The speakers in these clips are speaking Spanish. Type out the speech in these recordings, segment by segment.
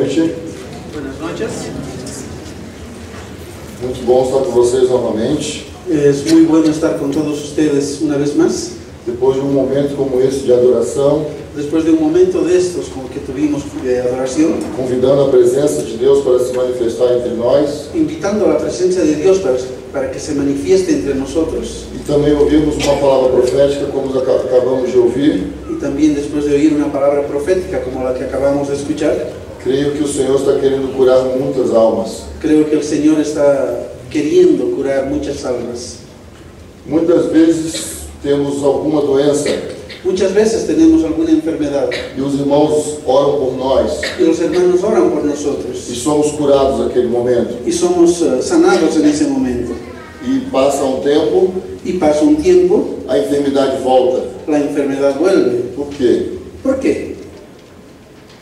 noite. Buenas noches. Muito bom estar com vocês novamente. Es muy bueno estar con todos ustedes una vez más. Depois de um momento como esse de adoração, Después de un momento de estos como que tuvimos de adoración, convidando a presença de Deus para se manifestar entre nós, invitando a la presencia de Dios para que se manifieste entre nosotros, e também ouvimos uma palavra profética como acabamos de ouvir. y también después de oír una palabra profética como la que acabamos de escuchar, Creio que o Senhor está querendo curar muitas almas. creo que el Señor está queriendo curar muchas almas. Muitas vezes temos alguma doença Muchas veces tenemos alguna enfermedad e os irmãos oram por nós y los hermanos oran por e nosotros somos curados naquele momento. y somos sanados en ese momento. E passa um tempo, Y pasa un tiempo, a enfermidade volta. la enfermedad vuelve. Por quê? ¿Por qué?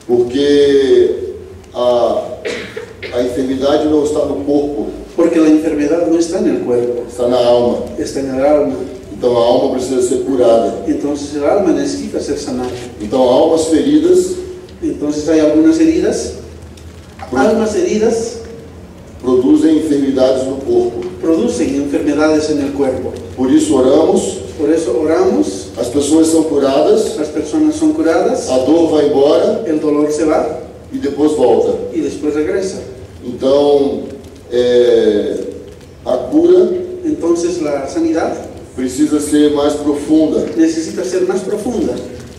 Porque a enfermidade não está no corpo, Porque la enfermedad no está en el cuerpo, está na alma. está en el alma. Então a alma precisa ser curada. Entonces el alma necesita ser sanada. Então almas feridas Entonces hay algunas heridas, almas heridas produzem enfermidades no corpo. producen enfermedades en el cuerpo. Por isso oramos, Por eso oramos, as pessoas são curadas, las personas son curadas, a dor vai embora el dolor se va e depois volta. y después regresa. Então a cura Entonces la sanidad precisa ser mais profunda necesita ser más profunda.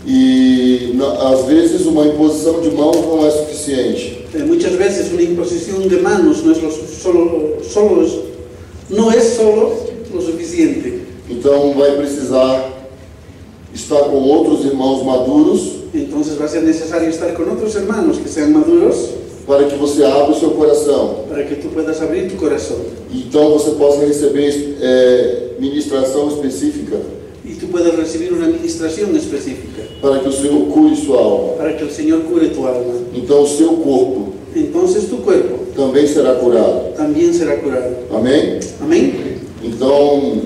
e às vezes uma imposição de mãos não é suficiente. Muchas veces una imposición de manos no es solo lo suficiente. Então vai precisar estar com outros irmãos maduros Entonces va a ser necesario estar con otros hermanos que sean maduros para que você abra o seu coração. para que tú puedas abrir tu corazón Então você possa receber ministração específica y tú puedas recibir una administración específica para que o Senhor cure sua alma. para que el Señor cure tu alma. Então o seu corpo Entonces tu cuerpo também será curado. también será curado. Amém? Amén. Então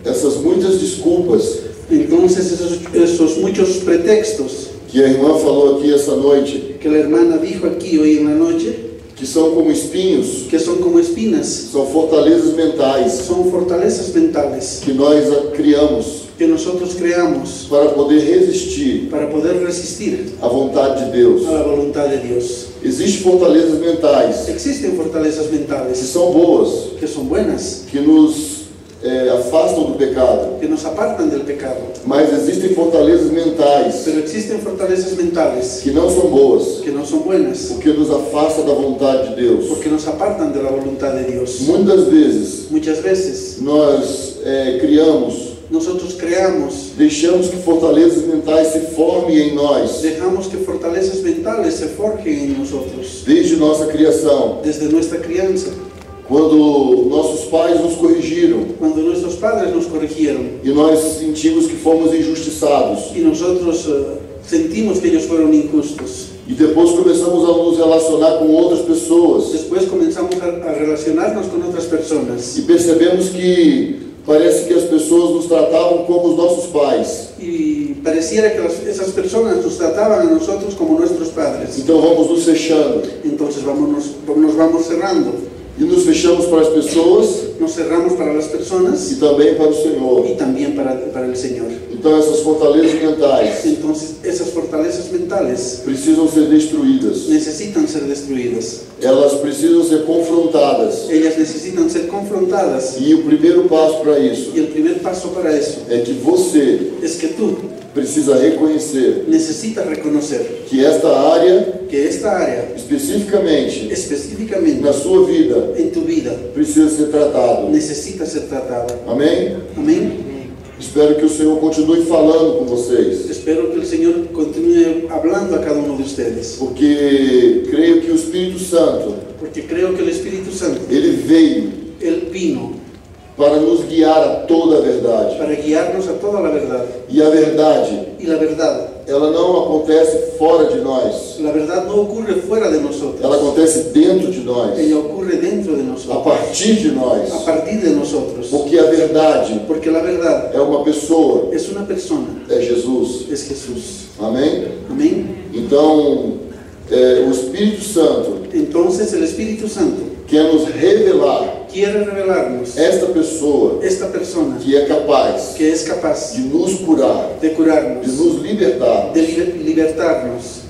essas muitas desculpas Entonces esos muchos pretextos que a irmã falou aqui essa noite, que la hermana dijo aquí hoy en la noche, que são como espinhos, que son como espinas, são fortalezas mentais son fortalezas mentales que nós criamos que nosotros creamos para poder resistir para poder resistir à vontade de Deus. a la voluntad de Dios. Existem fortalezas mentais Existen fortalezas que mentales são boas, que son buenas, que nos afastam do pecado, que nos apartan del pecado, mas existem fortalezas mentais pero existen fortalezas mentales que não são boas, que no son buenas porque nos afasta da vontade de Deus. porque nos apartan de la voluntad de Dios. Muitas vezes Muchas veces nós nosotros creamos, deixamos que fortalezas mentais se formem em nós dejamos que fortalezas mentales se forjen en nosotros desde nossa criação, desde nuestra crianza, quando nossos pais nos corrigiram cuando nuestros padres nos corrigieron e nós sentimos que fomos injustiçados. y nosotros sentimos que ellos fueron injustos. E depois começamos a nos relacionar com outras pessoas Después comenzamos a relacionarnos con otras personas e percebemos que parece que as pessoas nos tratavam como os nossos pais. y pareciera que esas personas nos trataban a nosotros como nuestros padres. Então vamos nos fechando Entonces nos vamos cerrando. e nos fechamos para as pessoas Nos cerramos para las personas e também para o Senhor. y también para el Señor. Então essas fortalezas mentais Entonces esas fortalezas mentales precisam ser destruídas. necesitan ser destruidas. Elas precisam ser confrontadas. Ellas necesitan ser confrontadas. E o primeiro passo para isso Y el primer paso para eso é que você es que tú precisa reconhecer necesitas reconocer que esta área, que esta área, especificamente específicamente na sua vida, en tu vida, precisa ser tratado. necesita ser tratada. Amém? Amén. Espero que o Senhor continue falando com vocês, Espero que el Señor continúe hablando a cada uno de ustedes, porque creio que o Espírito Santo, porque creo que el Espíritu Santo, ele veio Él vino para nos guiar a toda a verdade. para guiarnos a toda la verdad. E a verdade, Y la verdad, ela não acontece fora de nós. la verdad no ocurre fuera de Ela nosotros, acontece dentro de nós, ella ocurre dentro de a nosotros, partir de nós. a partir de nosotros, Porque a verdade porque la verdad é uma pessoa, es una persona, é Jesus. es Jesús. Amém? Amén. Então, o Espírito Santo entonces el Espíritu Santo quer nos revelar quiere revelarnos esta pessoa esta persona que é capaz que es capaz de nos curar, de curarnos, de nos libertar. de libertarnos.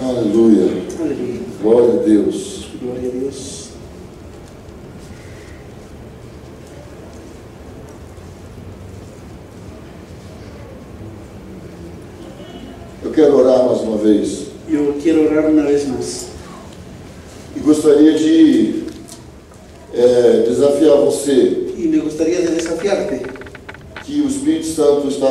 Aleluia. Aleluya. Glória a Deus. Gloria a Dios. Eu quero orar mais uma vez. Yo quiero orar una vez más. E gostaria de desafiar você Y me gustaría de desafiarte que o Espírito Santo está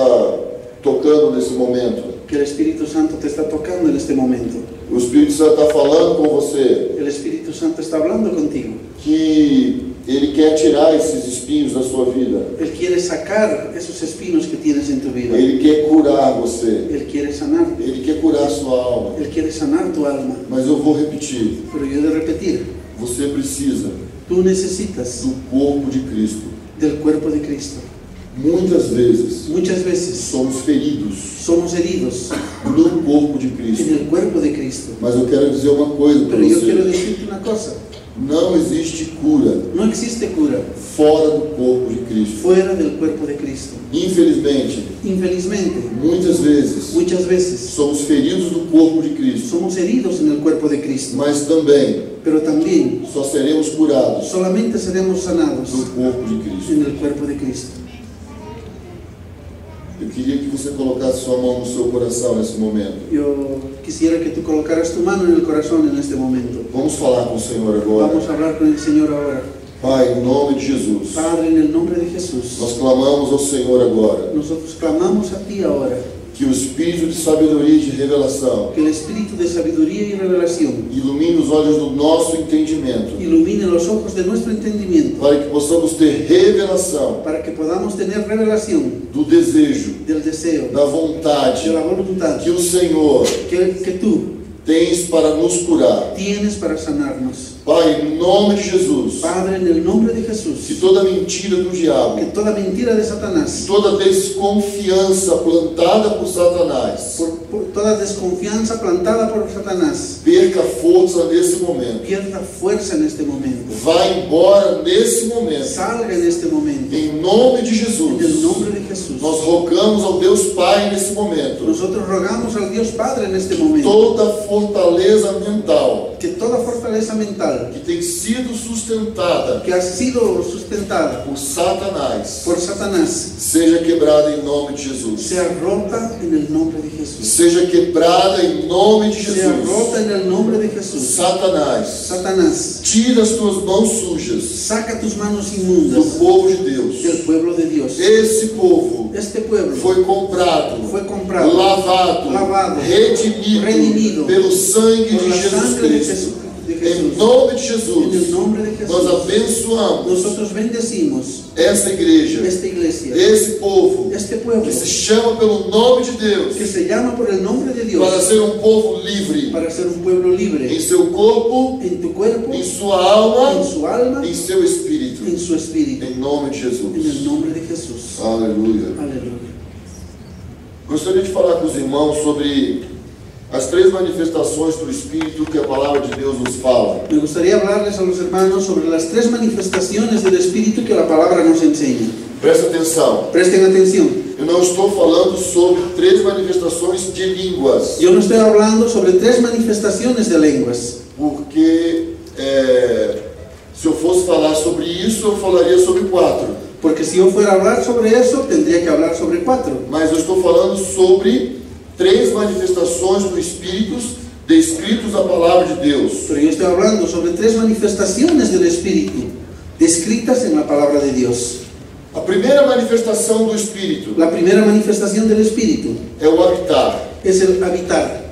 tocando nesse momento. que el Espíritu Santo te está tocando en este momento. O Espírito Santo está falando com você El Espíritu Santo está hablando contigo. que Ele quer tirar esses espinhos da sua vida. Él quiere sacar esos espinos que tienes en tu vida. Ele quer curar você. Él quiere sanarte. Ele quer curar a sua alma. Él quiere sanar tu alma. Mas eu vou repetir. Pero yo he de repetir, Você precisa tú necesitas do corpo de Cristo. del cuerpo de Cristo. Muitas vezes Muchas veces somos feridos somos heridos no corpo de en Cristo. el cuerpo de Cristo. Mas eu quero dizer uma coisa para Pero yo quiero você. decirte una cosa, Não existe cura no existe cura fora do corpo de Cristo. fuera del cuerpo de Cristo. Infelizmente, Infelizmente, muitas vezes somos feridos no corpo de Cristo. somos heridos en el cuerpo de Cristo, Mas também pero también só seremos curados solamente seremos sanados no corpo de Cristo. en el cuerpo de Cristo. Eu queria que você colocasse sua mão no seu coração nesse momento. Yo quisiera que tú colocaras tu mano en el corazón en este momento. Vamos falar com o Senhor agora. Vamos a hablar con el Señor ahora. Pai, em nome de Jesus, Padre, en el nombre de Jesús, nós clamamos ao Senhor agora nosotros clamamos a ti ahora, que o Espírito de sabedoria e de revelação que el Espíritu de sabiduría y revelación ilumine os olhos do nosso entendimento, ilumine los ojos de nuestro entendimiento, para que possamos ter revelação para que podamos tener revelación do desejo, del deseo, da vontade de la voluntad que o Senhor que tú tens para nos curar. tienes para sanarnos. Pai, em nome de Jesus, Padre, en el nombre de que Jesús, toda mentira do diabo, que toda mentira de Satanás, toda desconfiança plantada por Satanás, por toda desconfianza plantada por Satanás, perca força nesse momento. pierda fuerza en este momento, Vá embora nesse momento. salga en este momento, Em nome de en el Jesus, nombre de Jesús. nós rogamos ao Deus Pai nesse momento. Nosotros rogamos al Dios Padre en este momento Toda fortaleza mental que toda fortaleza mental que tem sido sustentada que ha sido sustentada por Satanás por Satanás seja quebrada em nome de Jesus. sea rota en el nombre de Jesús. Seja quebrada em nome de Sea rota Jesus. en el nombre de Jesús. Satanás, Satanás, tira as tuas mãos sujas saca tus manos do inmundas povo de Deus. del pueblo de Dios. Esse povo Este pueblo foi comprado, lavado, redimido pelo sangue por de la Jesus sangre de Cristo. Em Jesús. nome de En el Jesus, nombre de nós Jesús, abençoamos nosotros bendecimos essa igreja, esta iglesia, esse povo este pueblo que se chama pelo nome de Deus que se llama por el nombre de Dios para ser um povo livre para ser un pueblo em libre seu corpo, en tu cuerpo, em sua alma, en su alma, em seu espírito. en su espíritu, Em nome de en el Jesus. nombre de Jesús. Aleluia. Aleluya. Gostaria de falar com os irmãos sobre as três manifestações do Espírito que a palavra de Deus nos fala. Me gustaría hablarles a los hermanos sobre las tres manifestaciones del Espíritu que la palabra nos enseña. Presta atenção. Presten atención. Eu não estou falando sobre três manifestações de línguas, Yo no estoy hablando sobre tres manifestaciones de lenguas, porque se eu fosse falar sobre isso, eu falaria sobre 4. porque si yo fuera a hablar sobre eso, tendría que hablar sobre 4. Mas eu estou falando sobre três manifestações do Espírito descritos na palavra de Deus. Pero yo estoy hablando sobre tres manifestaciones del Espíritu descritas en la palabra de Dios. A primeira manifestação do Espírito La primera manifestación del Espíritu é o habitar. es el habitar.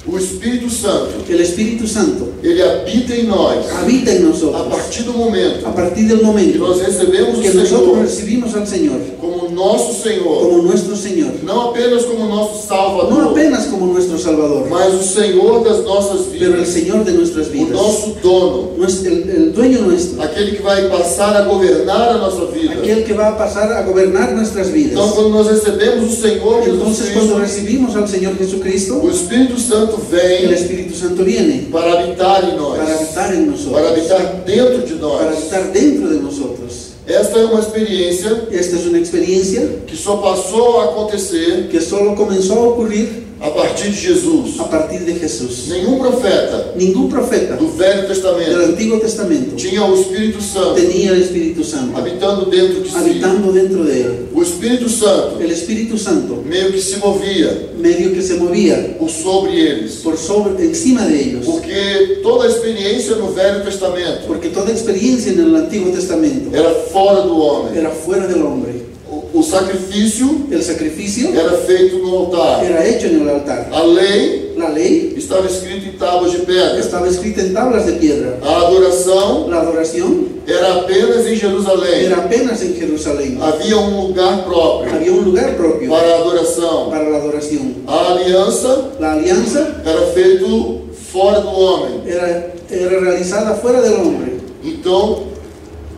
O Espírito Santo, El Espíritu Santo ele habita em nós habita en a nosotros partir do momento a partir del que momento nós recebemos que o nosotros Senhor recibimos al Señor como nosso Senhor, como nuestro Señor, não apenas como nosso no Salvador, apenas como nuestro Salvador, mas o Senhor das nossas pero el vidas, Señor de nuestras o vidas, nosso dono, el dueño nuestro, aquele que vai passar a governar a nossa vida. aquel que va a pasar a gobernar nuestras vidas. Então, quando nós recebemos o Senhor Jesus Entonces, cuando Cristo, recibimos al Señor Jesucristo, o Espírito Santo el vem Espíritu Santo viene para habitar em nós, para habitar en nosotros, para habitar dentro de para nós. habitar dentro de nosotros. Esta é uma experiência Esta es una experiencia que só passou a acontecer que solo comenzó a ocurrir a partir de Jesus. a partir de Jesús. Nenhum profeta Ningún profeta do Velho del Testamento Antiguo Testamento tinha o Espírito Santo tenía el Espíritu Santo habitando dentro de si. habitando dentro de él. O Espírito Santo El Espíritu Santo meio que se movia medio que se movía por sobre eles, por sobre, encima de ellos, porque toda a experiência no Velho Testamento porque toda experiencia en el Antiguo Testamento era fora do homem. era fuera del hombre. O sacrifício El sacrificio era feito no altar. era hecho en el altar. A lei La ley estava escrita em tábuas de pedra. estaba escrita en tablas de piedra. A adoração La adoración era apenas em Jerusalém. era apenas en Jerusalén. Havia um lugar próprio Había un lugar propio para a adoração. para la adoración. A aliança La alianza era feito fora do homem. era realizada fuera del hombre. Então,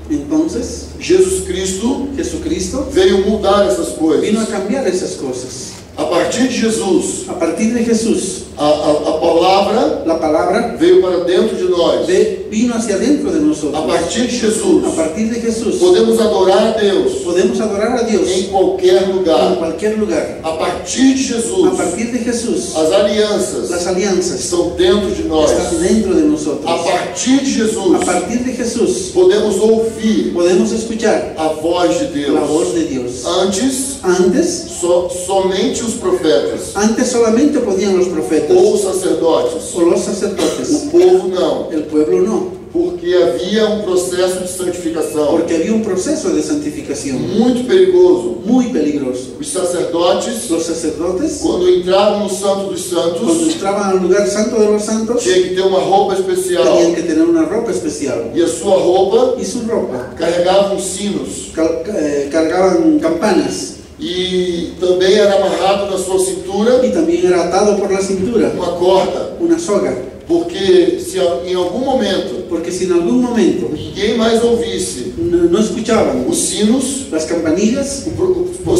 Entonces, Jesus Cristo Jesucristo veio mudar essas coisas. vino a cambiar esas cosas. A partir de Jesus, A partir de Jesús, a palavra la palabra veio para dentro de nós. vino hacia dentro de nosotros. A partir de Jesus, A partir de Jesús, podemos adorar a Deus podemos adorar a Dios em qualquer en lugar. cualquier lugar. A partir de A Jesus, partir de Jesús, as alianças las alianzas estão dentro de nós. están dentro de nosotros. A partir de Jesus, A partir de Jesús, podemos ouvir podemos escuchar a voz de la voz Deus. de Dios. Antes, Antes somente os profetas solamente podían los profetas ou os sacerdotes. o los sacerdotes. O povo não, El pueblo no, porque havia um processo de santificação porque había un proceso de santificación muito perigoso. muy peligroso. Os sacerdotes, Los sacerdotes, quando entravam no Santo dos cuando Santos, entraban al lugar santo de los santos, tinha que ter uma roupa especial. tenían que tener una ropa especial. E a sua roupa Y su ropa carregava uns sinos. cargaban campanas E também era amarrado na sua cintura y también era atado por la cintura uma corda. una soga, Porque se em algum momento porque si en algún momento ninguém mais ouvisse no escuchaban os sinos, las campanillas,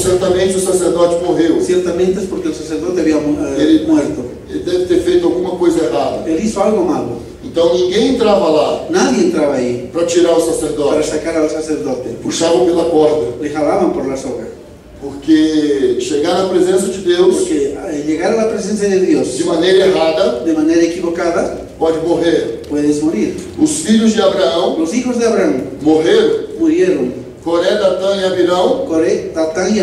certamente o sacerdote morreu. ciertamente es porque el sacerdote había Ele- muerto. Ele deve ter feito alguma coisa errada. Él hizo algo malo. Então ninguém entrava lá Nadie entraba ahí para tirar o para sacerdote. sacar al sacerdote. Puxavam pela corda. Le jalaban por la soga. Porque chegar na presença de Deus Porque llegar a la presencia de Dios de maneira errada de manera equivocada, pode morrer. puedes morir. Os filhos de Abraão Los hijos de Abraham morreram. murieron. Coré, Datã e Abirão, Coré, Tatán y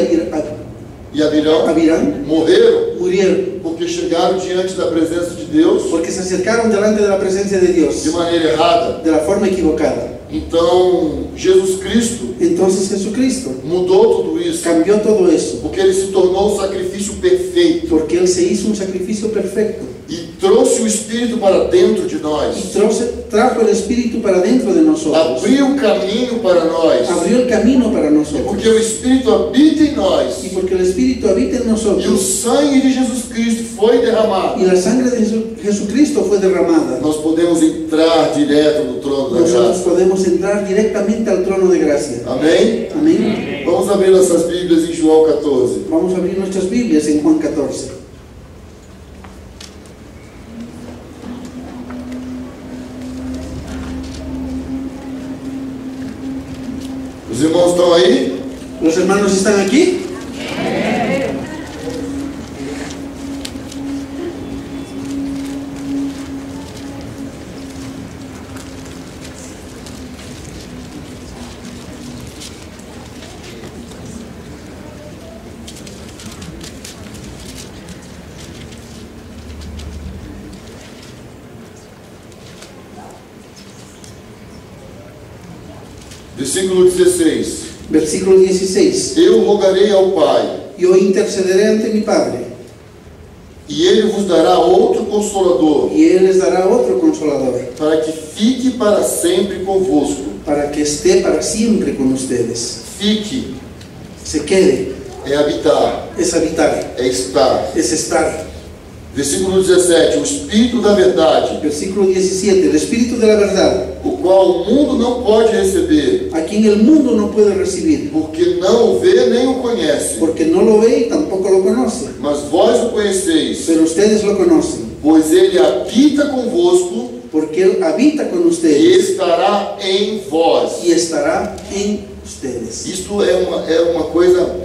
Abirán morreram murieron porque chegaram diante da presença de Deus porque se acercaron delante de la presencia de Dios de maneira errada. de la forma equivocada. Então, Jesus Cristo Entonces Jesucristo mudou tudo isso, cambió todo eso porque Ele se tornou o sacrifício perfeito porque Él se hizo un sacrificio perfecto e trouxe o Espírito para dentro de y nós, trajo el Espíritu para dentro de nosotros, abriu o caminho para nós, abrió el camino para nosotros porque o Espírito habita em nós y porque el Espíritu habita en e o nosotros sangue de Jesus Cristo foi derramado. y la sangre de Jesucristo fue derramada. Nós podemos entrar direto no trono da Nosotros graça. podemos entrar directamente al trono de gracia. Amém? Amén. Vamos abrir nossas Bíblias em João 14. Vamos a abrir nuestras Biblias en Juan 14. Os irmãos estão aí? ¿Los hermanos están aquí? Versículo 16. Versículo 16. Eu rogarei ao Pai, Yo intercederé ante mi Padre, e Ele vos dará outro Consolador, y Él les dará otro consolador, para que fique para sempre convosco. para que esté para siempre con ustedes. Fique. se quede, é habitar, es habitar, é estar. es estar. Versículo 17, o Espírito da verdade, Versículo 17, el Espíritu de la verdad, o qual o mundo não pode receber, a quien el mundo no puede recibir, porque não o vê nem o conhece. porque no lo ve y tampoco lo conoce, Mas vós o conheceis, pero ustedes lo conocen, pois ele habita convosco porque Él habita con e ustedes estará em vós. y estará en ustedes. Isto é uma coisa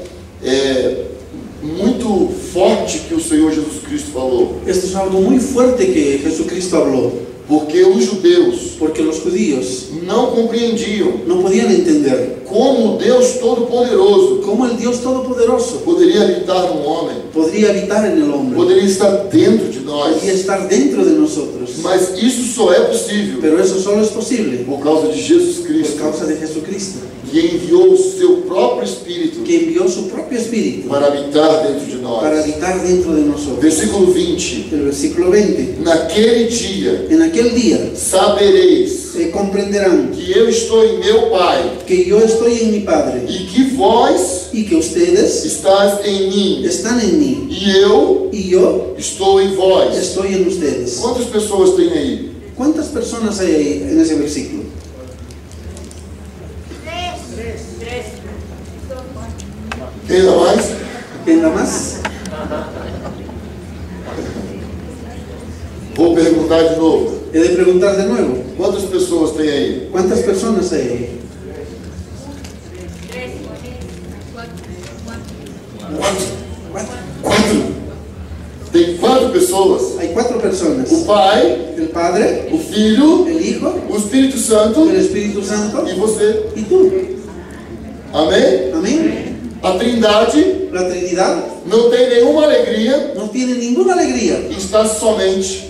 muito forte que o Senhor Jesus Cristo falou. Esto es algo muy fuerte que Jesucristo habló, Porque os judeus porque los judíos não compreendiam no podían entender como o Deus Todo-Poderoso cómo el Dios Todopoderoso poderia habitar num homem, podría habitar en el hombre, poderia estar dentro de nós. podría estar dentro de nosotros. Mas isso só é possível Pero eso solo es posible por causa de Jesus por Cristo, causa de Jesucristo, que enviou o seu próprio Espírito que envió su propio Espíritu para habitar dentro de para nós. habitar dentro de nosotros. Versículo 20. El versículo 20, Naquele dia en aquel día sabereis comprenderán que eu estou em meu Pai que yo estoy en mi Padre e que vós y que ustedes estás em mim están en mí e eu y yo estou em vós. estoy en ustedes. Quantas pessoas tem aí? ¿Cuántas personas hay ahí en ese versículo? Tem ainda mais? ¿Quién da más? Vou perguntar de novo. He de preguntar de nuevo. Quantas pessoas tem aí? ¿Cuántas personas hay ahí? Quatro. Tem 4 pessoas. Hay 4 personas. O Pai, El Padre, o Filho, el Hijo, o Espírito Santo el Espíritu Santo e você. y tú. Amém? Amén. A Trindade La Trinidad não tem nenhuma alegria no tiene ninguna alegría. e está somente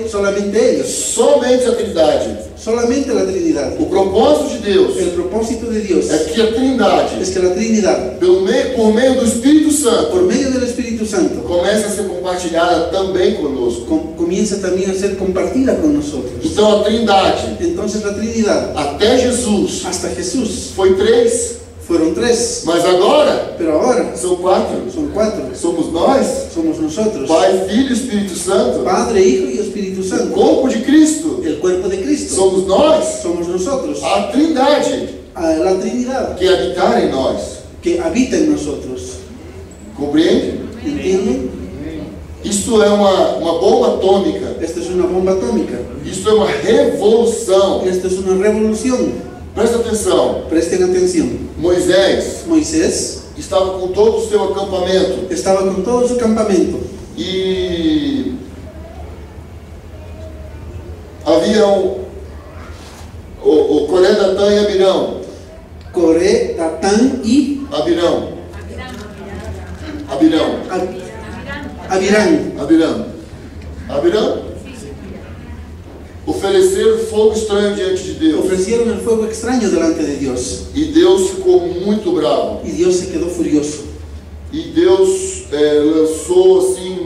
Solamente ellos. a Trindade. Solamente la Trinidad. O propósito de Deus El propósito de Dios é que a Trindade, es que la Trinidad, por meio do Espírito Santo, por medio del Espíritu Santo, comece a ser compartilhada também conosco. comienza también a ser compartida con nosotros. Então a Trindade, Entonces la Trinidad, até Jesus, hasta Jesús, foi 3, fueron 3, mas agora pero ahora são 4. son 4. Somos nós, Somos nosotros, Pai, Filho e Espírito Santo, Padre, Hijo y Espíritu o Santo, corpo de Cristo. el cuerpo de Cristo. Somos nós, Somos nosotros, a Trindade, la Trinidad que habitar em nós. que habita en nosotros. Compreende? ¿Entienden? Isso é uma bomba atômica. Esta es una bomba atómica. Isso é uma revolução. Esta es una revolución. Presta atenção. Presten atención. Moisés Moisés estava com todo o seu acampamento estaba con todo su campamento e havia o Coré, Datã e Abirão. Coré, Datán y Abirão. Abirão. Ofereceram fogo estranho diante de Deus. ofrecieron el fuego extraño delante de Dios. E Deus ficou muito bravo. Y Dios se quedó furioso. E Deus lançou assim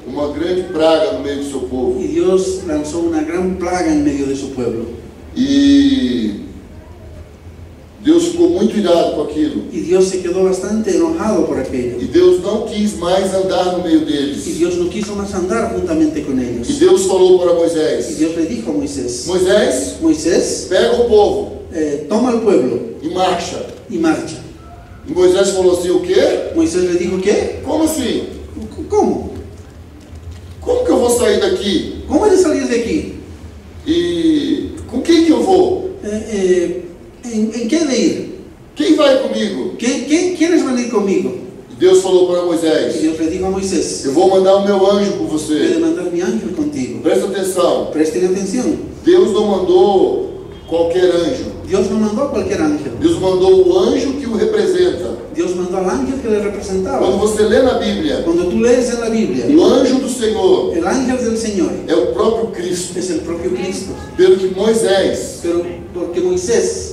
uma grande praga no meio do seu povo. Y Dios lanzó una gran plaga en medio de su pueblo. E Deus ficou muito irado com aquilo. Y Dios se quedó bastante enojado por aquello. E Deus não quis mais andar no meio Y deles. Dios no quiso más andar juntamente con E ellos. Deus falou para Y Moisés: Dios le dijo a Moisés, Moisés, Moisés, pega o povo toma al pueblo e marcha. y marcha. E Moisés falou assim: o quê? Moisés le dijo, ¿qué? Como assim? ¿Cómo? Como que eu vou sair daqui? ¿Cómo he de salir de aquí? E com quem que eu vou? ¿En qué he de ir? Quem vai comigo? ¿Quieres venir conmigo? E Deus falou para Y Moisés: Dios le dijo a Moisés, eu vou mandar o meu anjo por voy a você. mandar mi ángel contigo. Presta atenção. Presten atención. Deus não mandou qualquer anjo. Dios no mandó a cualquier ángel. Deus mandou o anjo que o representa. Dios mandó al ángel que le Quando representaba. você lê na Bíblia, Cuando tú lees en la Biblia, o anjo do Senhor el ángel del Señor é o próprio Cristo. es el propio Cristo. Pelo que Moisés, Pero porque Moisés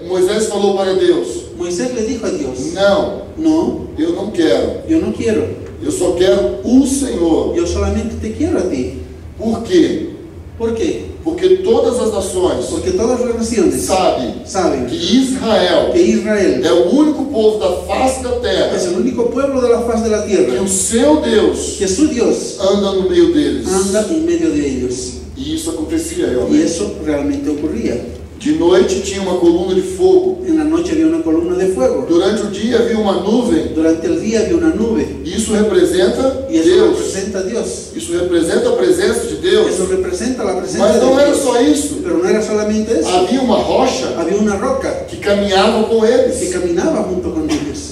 Moisés falou para Deus: Moisés le dijo a Dios, não, no, eu não quero. yo no quiero. Eu só quero o Senhor. Yo solamente te quiero a ti. Por quê? ¿Por qué? Porque todas as nações Porque todas las naciones sabem saben que Israel que Israel é o único povo da face da es terra el único pueblo de la faz de la que tierra o seu Deus que su Dios anda no meio deles. anda en medio de ellos. E isso acontecia Y realmente. eso realmente ocurría. De noite tinha uma coluna de fogo. En la noche había una columna de fuego. Durante o dia havia uma nuvem. Durante el día había una nube. Isso representa Y eso Deus. representa a Dios. Isso representa a presença de Deus. Eso representa la presencia Mas de não era Dios. só isso. Pero no era solamente eso. Havia uma rocha Había una roca que caminhava com que eles. caminaba junto con ellos.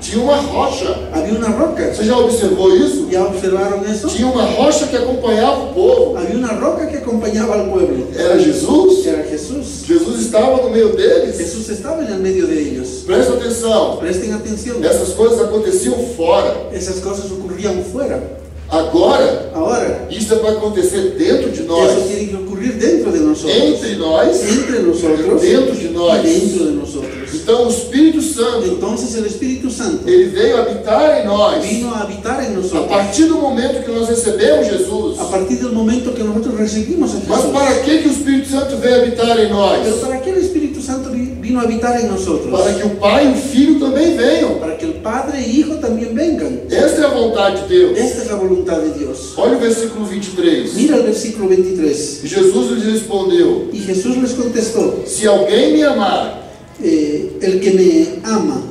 Tinha uma rocha. Había una roca. Você já observou isso? ¿Ya observaron eso? Tinha uma rocha que acompanhava o povo. Había una roca que acompañaba al pueblo. Era Jesus. Era Jesús. Jesus estava no meio deles. Jesús estaba en el medio de ellos. Presta atenção. Presten atención. Essas coisas aconteciam fora. Esas cosas ocurrían fuera. Agora, Ahora, isso é para acontecer dentro de eso nós. tiene que ocurrir dentro de nosotros. Entre nós. Entre nosotros. Dentro de nós. Y dentro de nosotros. Então o Espírito Santo, Entonces el Espíritu Santo ele veio habitar em nós. vino a habitar en A nosotros. partir do momento que nós recebemos Jesus. A partir del momento que nosotros recibimos a Mas Jesús. para que o Espírito Santo veio habitar em Pero nós? ¿para qué el Espíritu Santo vino a habitar en nosotros? Para que o Pai e o Filho também venham. Para que el Padre y Hijo también vengan. Esta é a vontade de Deus. Esta es la voluntad de Dios. Olha o versículo 23. Mira el versículo 23. Jesus lhes respondeu: Y Jesús les contestó, Se alguém me amar, el que me ama,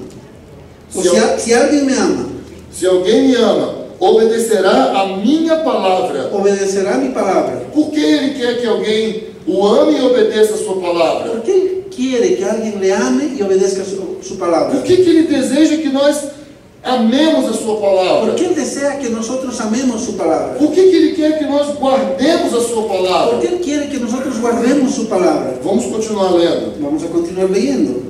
o sea, si alguien me ama, se alguém me ama, obedecerá a minha palavra. obedecerá mi palabra. Por que ele quer que alguém o ame e obedeça a sua palavra? ¿Por qué él quiere que alguien le ame y obedezca su palabra? Por que ele deseja que nós amemos a sua palavra? ¿Por qué él desea que nosotros amemos su palabra? Por que ele quer que nós guardemos a sua ¿Por palavra? qué él quiere que nosotros guardemos su palabra? Vamos continuar lendo. Vamos a continuar leyendo.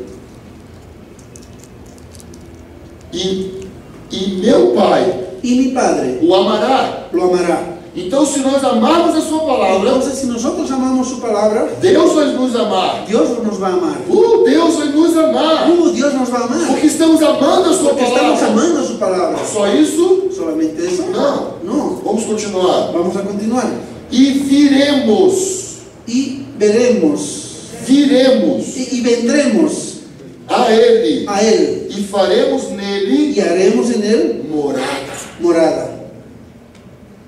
E meu Pai Y mi Padre o amará. lo amará. Então, se nós amarmos a sua palavra, Entonces, si nosotros amamos su palabra, Deus vai nos amar. Dios nos va a amar. Deus vai nos amar. Dios nos va a amar. Porque estamos amando a sua Porque estamos palavra. amando su palabra. Só isso? ¿Solamente eso? Não. No. Vamos continuar. Vamos a continuar. E viremos. Y veremos. Viremos Y vendremos a Ele. a Él. E faremos nele Y haremos en Él morada. morada.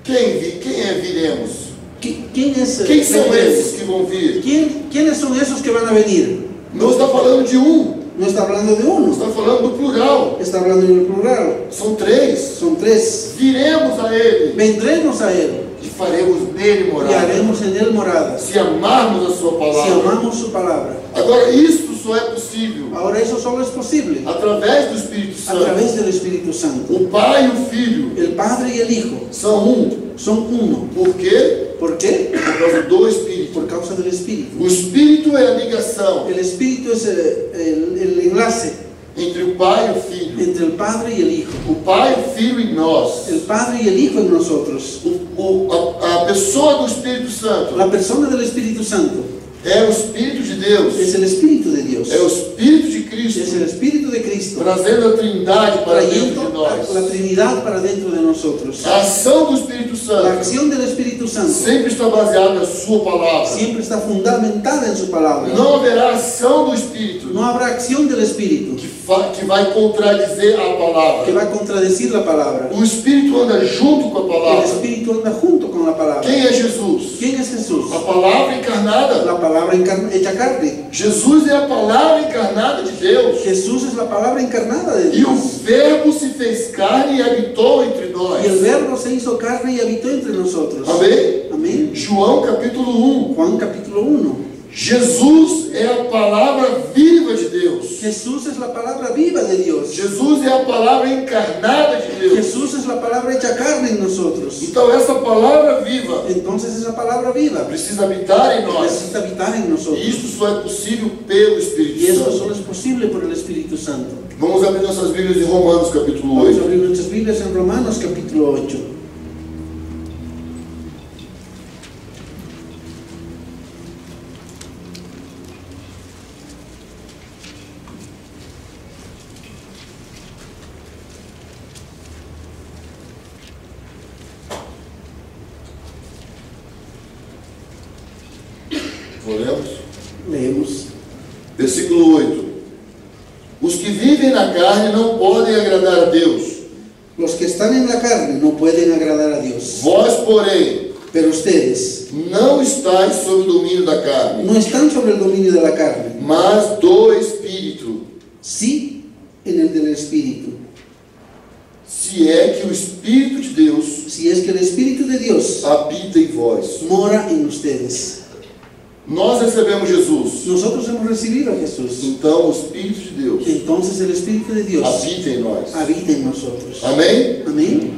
Quem é viremos? ¿Quién es? Quem são vendremos? esses que vão vir? ¿Quiénes son esos que van a venir? Não está falando de um. No está hablando de uno. Está falando do plural. Está hablando en el plural. São três. Son tres. Viremos a Ele. Vendremos a Él. E faremos nele Y morada. haremos en Él morada. Se amarmos a sua Si palavra. amamos su palabra. Agora, isso só é possível Ahora eso solo es posible através do Espírito a Santo. través del Espíritu Santo. O Pai e o Filho El Padre y el Hijo são um. son uno. Por quê? ¿Por qué? Por causa do Espírito. Por causa del Espíritu. O Espírito é a ligação El Espíritu es el enlace entre o Pai e o Filho. entre el Padre y el Hijo. O Pai, o Filho e nós. El Padre y el Hijo en nosotros. A pessoa do Espírito Santo La persona del Espíritu Santo é o Espírito de Deus. es el Espíritu de Dios. É o Espírito de Es Cristo el Espíritu de Cristo trazendo a Trindade para dentro de trayendo nós. la Trinidad para dentro de nosotros. A ação do Espírito La Santo acción del Espíritu Santo sempre está baseada na sua palavra. siempre está fundamentada en su palabra. Não haverá ação do Espírito No habrá acción del Espíritu que vai contradizer a que palavra. va a contradecir la palabra. O Espírito anda junto com a El palavra. Espíritu anda junto con la palabra. Quem é Jesus? ¿Quién es Jesús? A palavra encarnada. La palabra hecha carne. Jesus é a palavra encarnada de Deus. Jesús es la palabra encarnada de E o Dios. Verbo se fez carne e habitou entre nós. Y el Verbo se hizo carne y habitó entre nosotros. Amém? Amén. João capítulo 1. Juan capítulo 1. Jesus é a palavra viva de Deus. Jesús es la palabra viva de Dios. Jesus é a palavra encarnada de Deus. Jesús es la palabra hecha carne en nosotros. Então essa palavra viva Entonces esa palabra viva precisa habitar em nós. necesita habitar en E nosotros. isso só é possível pelo Y Espírito eso Santo. solo es posible por el Espíritu Santo. Vamos abrir nossas Bíblias em Romanos capítulo Vamos a 8. abrir nuestras Biblias en Romanos capítulo 8. Podemos? Leemos. Versículo 8. Os que vivem na carne não podem agradar a Deus. Los que están en la carne no pueden agradar a Dios. Vós, porém, Pero ustedes não estáis sob o domínio da carne, no están sobre el dominio de la carne, mas do Espírito, sí en el del Espíritu. se é que o Espírito de Deus Si es que el Espíritu de Dios habita em vós. mora en ustedes. Nós recebemos Jesus, Nosotros hemos recibido a Jesús. então o Espírito de Deus Entonces el Espíritu de Dios habita em nós. habita en nosotros. Amém? Amén.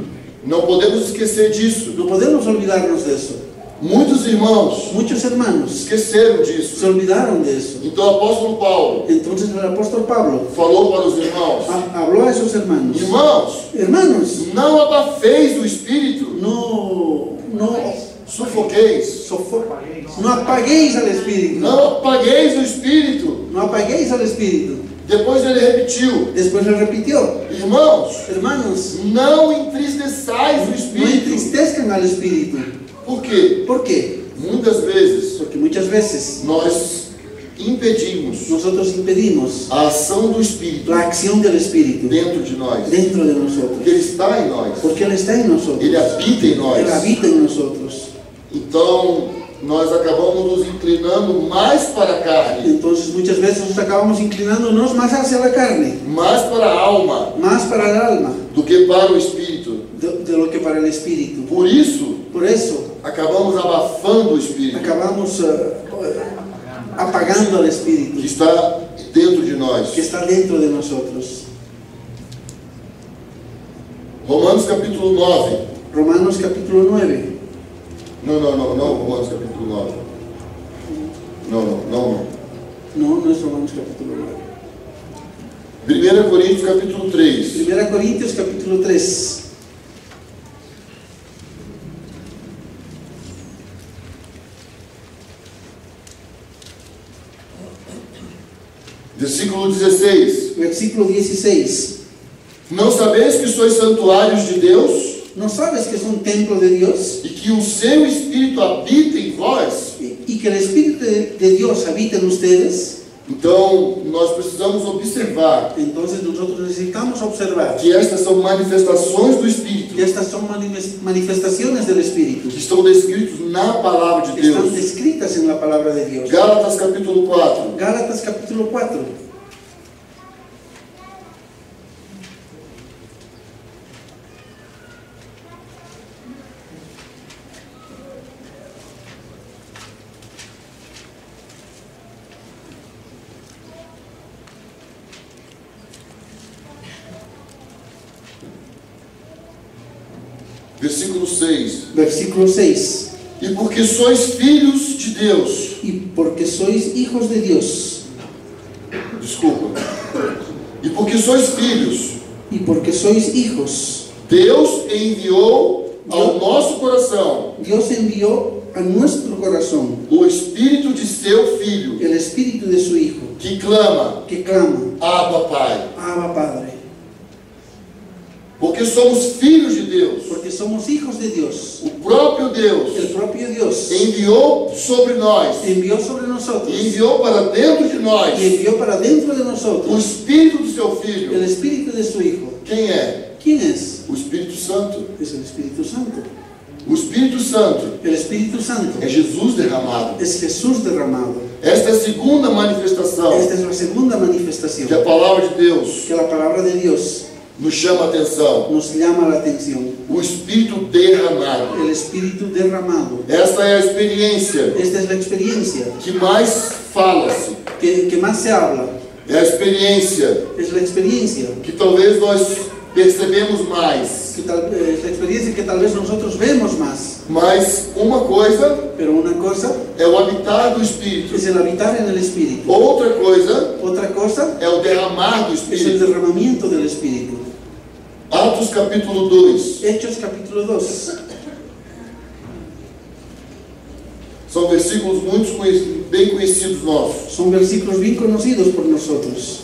Não podemos esquecer disso. No podemos olvidarnos de eso. Muitos irmãos Muchos hermanos esqueceram disso. se olvidaron de eso. Então o apóstolo Paulo Entonces el apóstol Pablo falou para os irmãos: habló a esos hermanos. Irmãos, Hermanos, não abafeis o Espírito, no sufoqueis, no apaguéis al Espíritu. não apagueis o Espírito. No apaguéis al Espíritu. Depois ele repetiu: Después le repitió. Irmãos, Hermanos, não entristeçais o no Espírito. entristezcan al Espíritu. Por quê? ¿Por qué? Muitas vezes Porque muchas veces nós impedimos nosotros impedimos a ação do Espírito la acción del Espíritu dentro de nós. dentro de Porque nosotros. ele está em nós. Porque Él está en nosotros. Ele habita em nós. Él habita en nosotros. Então, nós acabamos nos inclinando mais para a carne, Entonces muchas veces nos acabamos inclinándonos más hacia la carne, mais para a alma, más para el alma, do que para o Espírito. de lo que para el Espíritu. Por isso, Por eso acabamos abafando o Espírito acabamos apagando al Espíritu que está dentro de nós. que está dentro de nosotros. Romanos capítulo 9. Romanos capítulo 9. Não, Romanos capítulo 9. Não. No es Romanos capítulo 9. 1 Coríntios capítulo 3. 1 Corintios capítulo 3. Versículo 16. Versículo 16. Não sabeis que sois santuários de Deus ¿No sabes que es un templo de Dios e que o seu Espírito habita em vós? y que el Espíritu de Dios habita en ustedes? Então, nós precisamos observar Entonces nosotros necesitamos observar que estas são manifestações do Espírito que estas son manifestaciones del Espíritu que estão descritos na palavra de que están Deus. descritas en la palabra de Dios. Gálatas capítulo 4. Gálatas capítulo 4. Versículo 6. Versículo 6. E porque sois filhos de Deus. Y porque sois hijos de Dios. Desculpa. E porque sois filhos, Y porque sois hijos, Deus enviou ao nosso coração Dios envió a nuestro corazón o Espírito de seu Filho, el Espíritu de su Hijo, que clama: que clama, Abba, Pai. Abba Padre. Porque somos filhos de Deus. Porque somos hijos de Dios. O próprio Deus El propio Dios enviou sobre nós envió sobre nosotros e enviou para dentro de nós y envió para dentro de o nosotros Espírito do seu el Filho. Espíritu de su Hijo. Quem é? ¿Quién es? O Espírito Santo. Es el Espíritu Santo. O Espírito Santo El Espíritu Santo é Jesus derramado. es Jesús derramado. Esta é a segunda manifestação Esta es la segunda manifestación que a palavra de Deus que la palabra de Dios nos chama a atenção. nos llama la atención. O Espírito derramado. El Espíritu derramado. Esta é a experiência Esta es la experiencia que mais fala-se. que más se habla. É a experiência Es la experiencia que talvez nós percebemos mais. es la experiencia que tal vez nosotros vemos más. Mas uma coisa Pero una cosa é o habitar do Espírito. es el habitar en el Espíritu. Outra coisa Otra cosa é o derramar do es el Espírito. derramamiento del Espíritu. Atos capítulo 2. Hechos capítulo 2. São versículos muito bem conhecidos nossos. Son versículos bien conocidos por nosotros.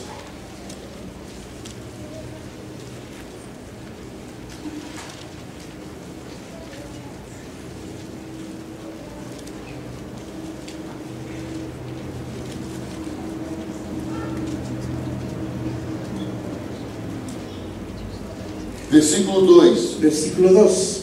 Versículo 2. Versículo 2.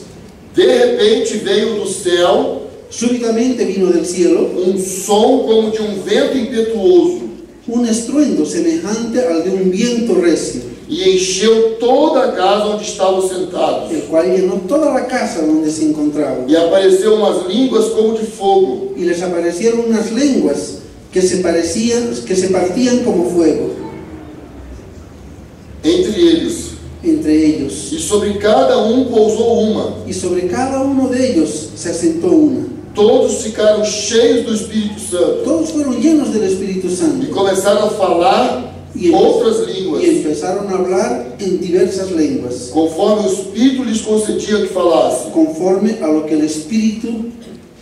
De repente veio do céu Súbitamente vino del cielo som como de vento impetuoso un estruendo semejante al de un viento recio, e encheu toda a casa onde estavam sentados. el cual llenó toda la casa donde se encontraban. E apareceu umas línguas como de fogo, Y les aparecieron unas lenguas que se partían como fuego entre eles, entre ellos. e sobre cada pousou uma. Y sobre cada uno de ellos se asentó una. Todos ficaram cheios do Espírito Santo Todos fueron llenos del Espíritu e Santo começaram a falar outras línguas, y empezaron a hablar en diversas lenguas, conforme o Espírito lhes concedia que falassem. conforme a lo que el Espíritu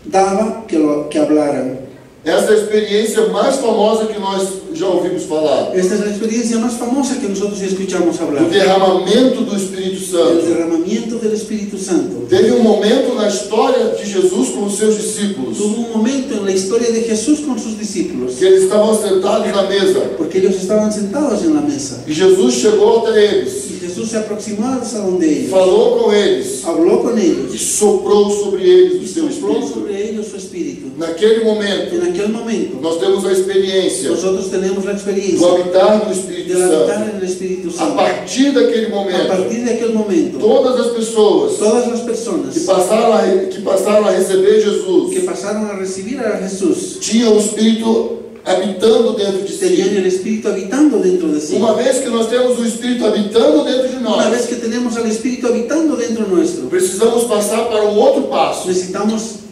daba que hablaran. Essa é a experiência mais famosa que nós já ouvimos falar. Esta es la experiencia más famosa que nosotros ya escuchamos O hablar. derramamento do Espírito El Santo. derramamiento del Espíritu Santo. Teve momento na história de Jesus com os seus discípulos Tuvo un momento en la historia de Jesús con sus discípulos, que eles estavam sentados na mesa porque ellos estaban sentados en la mesa. e Jesus chegou até eles, Y Jesús se aproximó hasta donde ellos, falou com eles habló con e ellos soprou sobre eles o y seu sopló Espírito. sobre ellos su Espíritu. Naquele momento, En aquel momento, nós temos a experiência nosotros tenemos la do experiencia habitar do Espírito de habitar Santo. en el Espíritu A Santo. partir daquele A momento, partir de aquel momento, todas as pessoas todas las personas que passaram a receber Jesus que pasaron a recibir a Jesús tinham o Espírito habitando dentro de tenían si. el Espíritu habitando dentro de sí. Uma vez que nós temos o Espírito habitando dentro de Una nós, vez que tenemos al Espíritu habitando dentro nuestro, precisamos passar para o outro passo, necesitamos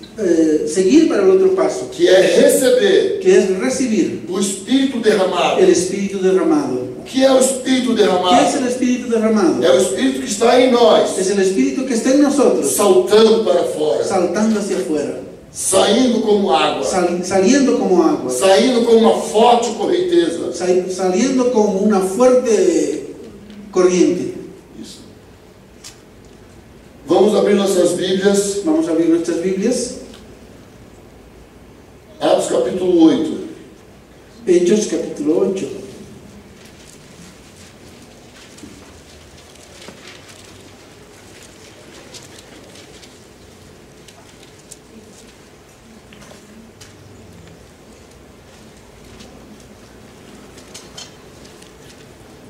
seguir para el otro paso, que é receber que es recibir o Espírito derramado. el Espíritu derramado. O que é o Espírito ¿Qué es derramado? el Espíritu derramado? É o Espírito que está em nós, Es el Espíritu que está en nosotros, saltando para fora, saltando hacia afuera, saindo como água, saliendo como agua, saindo com uma forte correnteza. saliendo como una fuerte corriente. Isso. Vamos abrir nossas Bíblias, Vamos a abrir nuestras Biblias. Atos capítulo 8. Hechos capítulo 8.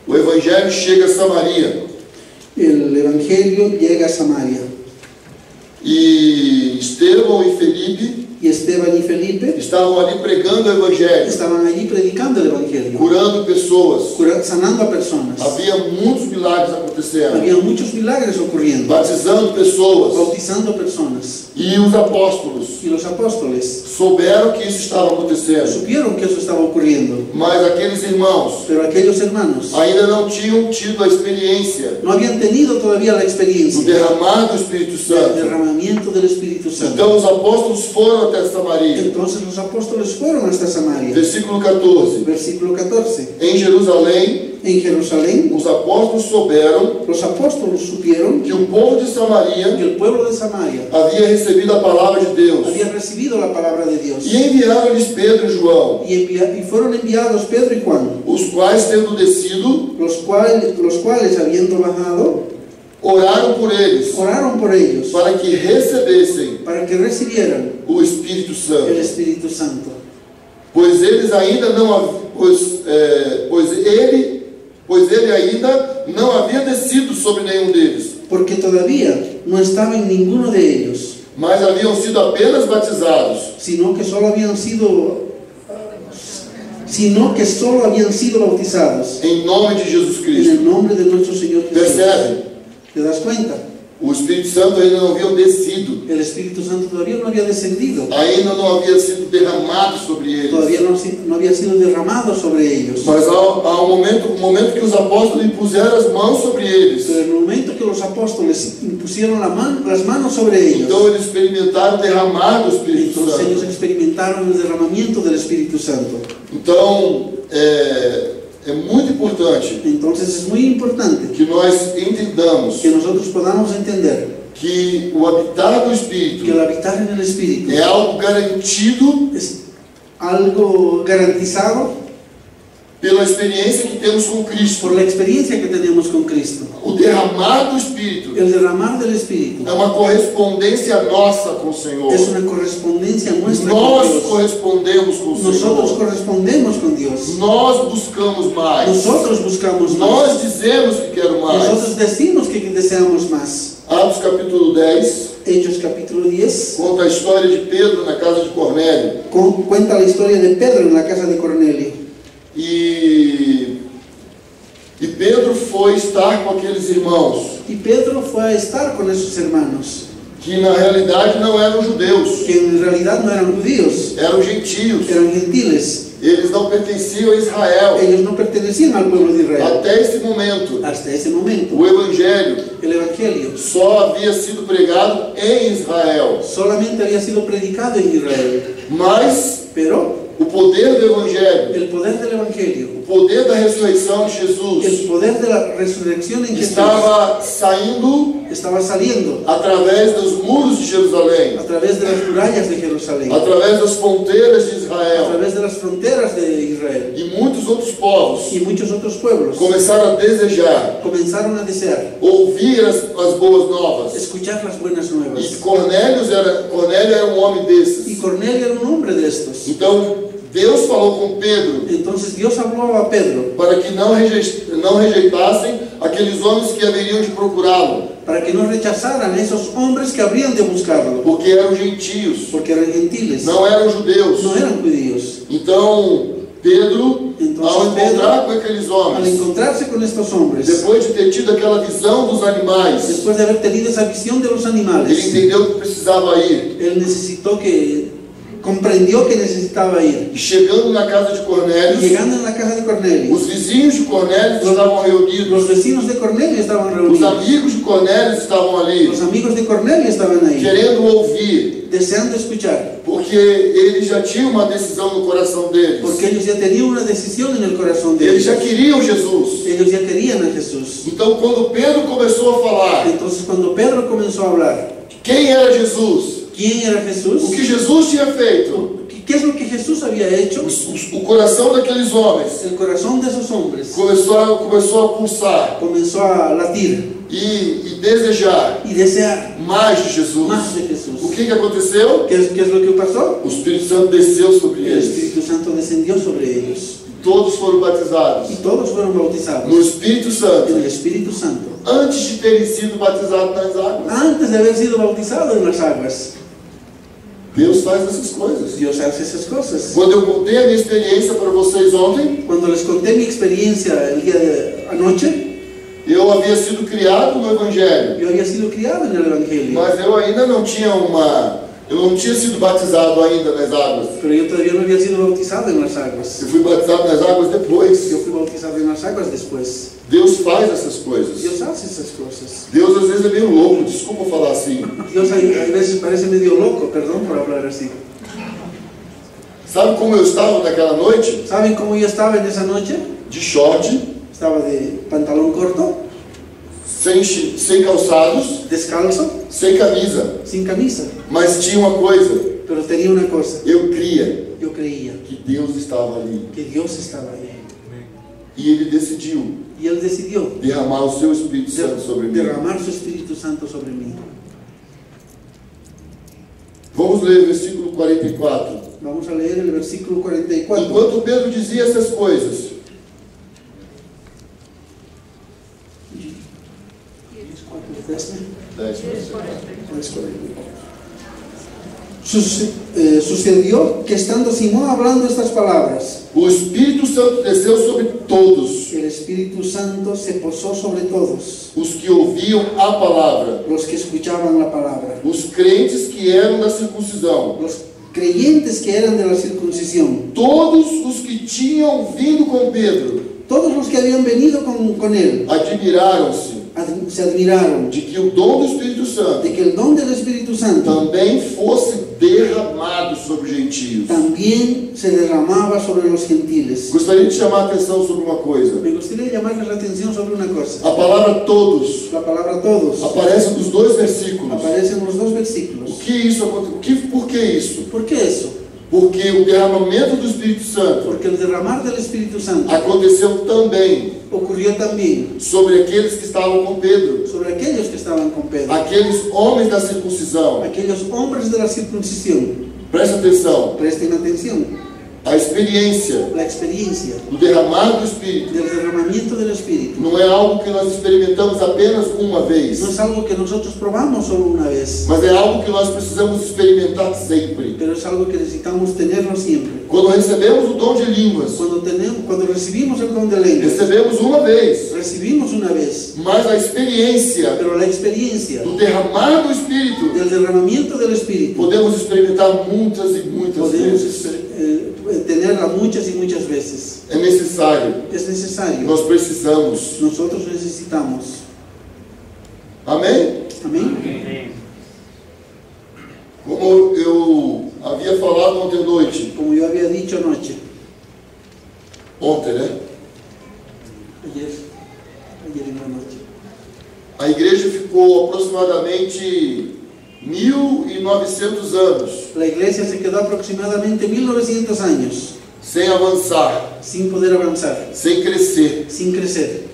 O Evangelho chega a Samaria El Evangelio llega a Samaria. e Estevão e Felipe Y Esteban y Felipe estavam ali pregando o Evangelho, estaban allí predicando el Evangelio, curando pessoas. sanando a personas. Havia muitos milagres acontecendo, Había muchos milagres ocurriendo, batizando pessoas. bautizando personas. E os apóstolos Y los apóstoles souberam que isso estava acontecendo, supieron que eso estaba ocurriendo, mas aqueles irmãos pero aquellos hermanos ainda não tinham tido a experiência no habían tenido todavía la do experiencia derramar do Espírito del Santo. derramamiento del Espíritu Santo. Então os apóstolos foram até Samaria. Entonces los apóstoles fueron hasta Samaria. Versículo 14. Versículo 14. Em Jerusalém, En Jerusalén, os apóstolos souberam los apóstoles supieron que o povo de que Samaria el pueblo de Samaria havia recebido a palavra de Deus. había recibido la palabra de Dios. E enviaram-lhes Pedro e João, Y fueron enviados Pedro y Juan, os quais, tendo descido, los cuales habiendo bajado, oraram por eles, oraron por ellos para que recebessem para que recibieran o Espírito el Santo. Espíritu Santo. Pois eles ainda não, pois ele ainda não havia descido sobre nenhum deles, Porque todavía no estaba en ninguno de ellos, mas haviam sido apenas batizados. sino que solo habían sido bautizados Em nome de Jesus en Cristo. el nombre de nuestro Señor Jesús. Percebe? ¿Te das cuenta? O Espírito Santo ainda não havia descido, El Espíritu Santo todavía no había descendido, ainda não havia sido derramado sobre eles. todavía no había sido derramado sobre ellos. Mas há um momento que os apóstolos impuseram as mãos sobre eles. Pero en el momento que los apóstoles impusieron las manos sobre ellos, Então eles experimentaram o derramar do Espírito entonces ellos Santo. experimentaron el derramamiento del Espíritu Santo. Então é muito importante Entonces es muy importante que nós entendamos que nosotros podamos entender que o habitar do que Espírito el habitar en el Espíritu é algo garantido es algo garantizado pela experiência que temos com Cristo. por la experiencia que tenemos con Cristo. O derramar do Espírito El derramar del Espíritu é uma correspondência nossa com o Senhor. es una correspondencia nuestra con Nós Dios. correspondemos com o Nosotros Senhor. correspondemos con Dios. Nós buscamos mais. Nosotros buscamos Nós más. dizemos que quero mais. Nosotros decimos que deseamos más. Atos capítulo 10 Hechos capítulo 10 conta a história de Pedro na casa de Cornélio. cuenta la historia de Pedro en la casa de Cornelio. E Pedro foi estar com aqueles irmãos Y Pedro fue a estar con esos hermanos, que na realidade não eram judeus, que en realidad no eran judíos, eram gentios. eran gentiles. Eles não pertenciam a Israel. Ellos no pertenecían al pueblo de Israel. Até esse momento, Hasta ese momento, o Evangelho el Evangelio só havia sido pregado em Israel. solamente había sido predicado en Israel. Mas Pero o poder do Evangelho, el poder del Evangelio, o poder da ressurreição de Jesus, el poder de la resurrección en Jesús, estava saindo estaba saliendo através dos muros de Jerusalém, a través de las murallas de Jerusalén, através das fronteiras de a Israel. través de las fronteras de Israel. E muitos outros povos Y muchos otros pueblos começaram a desejar comenzaron a desear ouvir as boas novas. escuchar las buenas E nuevas. Cornélio era um homem desses. Y Cornelio era un hombre de estos. Então Deus falou com Pedro Entonces Dios habló a Pedro para que não rejeitassem aqueles homens que haveriam de procurá-lo, para que no rechazaran a esos hombres que habrían de buscarlo, porque eram gentios, porque eran gentiles, não eram judeus. no eran judíos. Então Pedro, Então, ao encontrar Pedro, com aqueles Al homens, encontrarse con estos hombres, depois de ter tido aquela visão dos animais, después de haber tenido esa visión de los ele animales, entendeu que precisava ir. él comprendió que necesitaba ir. E chegando na casa de Y Cornélio, llegando en la casa de Cornelio, os vizinhos de Cornélio estavam reunidos, los vecinos de Cornelio estaban os reunidos, amigos de Cornélio estavam ali, los amigos de Cornelio estaban ahí, querendo ouvir, deseando escuchar, porque eles já tinham uma decisão no coração deles. porque ellos ya tenían una decisión en el corazón de Eles já ellos. queriam Jesus. Ellos ya querían a Jesús. Então, quando Pedro começou a falar Entonces cuando Pedro comenzó a hablar, quem era Jesus, ¿quién era Jesús? o que Jesus tinha feito, ¿Qué es lo que Jesús había hecho? o coração daqueles homens El corazón de esos hombres começou a pulsar comenzó a latir e desejar y desear mais de Jesus. más de Jesús. O que aconteceu? ¿Qué es lo que pasó? O Espírito Santo desceu sobre El eles. Espíritu Santo descendió sobre ellos Todos foram batizados y todos fueron bautizados no Espírito en Santo el Espíritu Santo antes de terem sido batizados nas águas. antes de haber sido bautizados en las aguas. Deus faz essas coisas. Dios hace esas cosas. Quando eu contei a minha experiência para vocês ontem, Cuando les conté mi experiencia el día de anoche, eu havia sido criado no Evangelho, yo había sido criado en el Evangelio, mas eu ainda não tinha eu não tinha sido batizado ainda nas águas. pero yo todavía no había sido bautizado en las aguas. Eu fui batizado nas águas depois. Yo fui bautizado en las aguas después. Deus faz essas coisas. Dios hace esas cosas. Deus às vezes é meio louco, desculpa falar assim. Dios a veces parece medio loco, perdón por hablar así. Sabe como eu estava naquela noite? ¿Saben cómo yo estaba en esa noche? De short, Estaba de pantalón corto, sem calçados, descalzo, sem camisa. sin camisa. Mas tinha uma coisa, Pero tenía una cosa, eu cria yo creía que Deus estava ali. que Dios estaba ahí. E Ele decidiu Y Él decidió derramar o seu Espírito Santo sobre mim. derramar su Espíritu Santo sobre mí. Vamos ler o versículo 44. Vamos a leer el versículo 44. Enquanto Pedro dizia essas coisas, Sucedió que estando Simón hablando estas palabras, o Espírito Santo desceu sobre todos el Espíritu Santo se posó sobre todos os que ouviam a palavra, los que escuchaban la palabra, os crentes que eram da circuncisão, los creyentes que eran de la circuncisión, todos os que tinham vindo com Pedro, todos los que habían venido con él, admiraram-se se admiraron de que o dom do Espírito Santo de que el don del Espíritu Santo também fosse derramado sobre os gentios. también se derramaba sobre los gentiles. Gostaria de chamar a atenção sobre uma coisa. Me gustaría llamarles la atención sobre una cosa. A palavra todos La palabra todos aparece nos dois versículos. aparece en los dos versículos. Por que isso? ¿Por qué eso? Porque o derramamento do Espírito Santo Porque el derramar del Espíritu Santo aconteceu também ocurrió también sobre aqueles que estavam com Pedro, sobre aquellos que estaban con Pedro, aqueles homens da circuncisão. aquellos hombres de la circuncisión. Presta atenção, Presten atención, a experiência la experiencia do derramar do Espírito del derramamiento del Espíritu não é algo que nós experimentamos apenas uma vez, no es algo que nosotros probamos solo una vez, mas é algo que nós precisamos experimentar sempre. pero es algo que necesitamos tenerlo siempre. Quando recebemos o dom de línguas, Cuando recibimos el don de lenguas, recebemos uma vez, recibimos una vez, mas a experiência pero la experiencia do derramar do Espírito del derramamiento del Espíritu podemos experimentar muitas e muitas podemos vezes. tenerla muchas y muchas veces. É necessário, Es necesario. nós precisamos. Nosotros necesitamos. Amém? Amén. Como eu havia falado ontem à noite, Como yo había dicho anoche, ontem, né? ayer en la noche, A igreja ficou aproximadamente 1900 anos la iglesia se quedó aproximadamente 1900 años sem avançar, sin poder avanzar, sem crescer. sin crecer.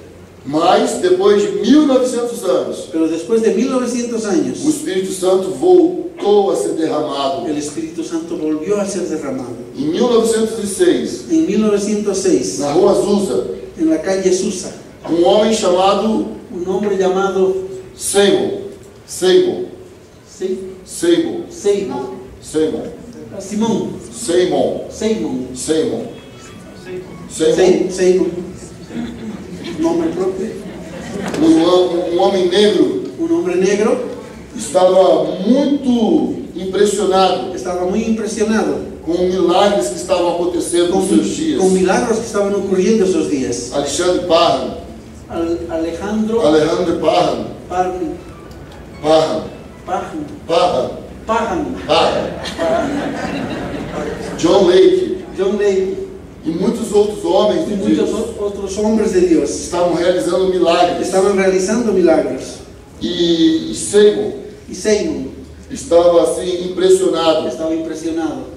Mas depois de 1900 anos, Pero después de 1900 o años, Espírito Santo voltou a ser derramado. el Espíritu Santo volvió a ser derramado. Em 1906, En 1906, na rua Azusa, en la calle Susa, homem chamado un hombre llamado Seymour, Seymour, Simon, nombre propio, um homem negro, un hombre negro, estava muito impressionado estaba muy impresionado com milagres que estavam acontecendo nos seus dias. con milagros que estaban ocurriendo esos días. Alexandre Parham, Alejandro Alejandro Parham, Parham, Parham, Parham, Parham, Parham, Parham, John Lake John Lake e muitos outros homens y de muchos Deus otros hombres de Dios estavam realizando milagres. estaban realizando milagros. E Seymour Y Seymour estava assim impressionado. estaba impresionado.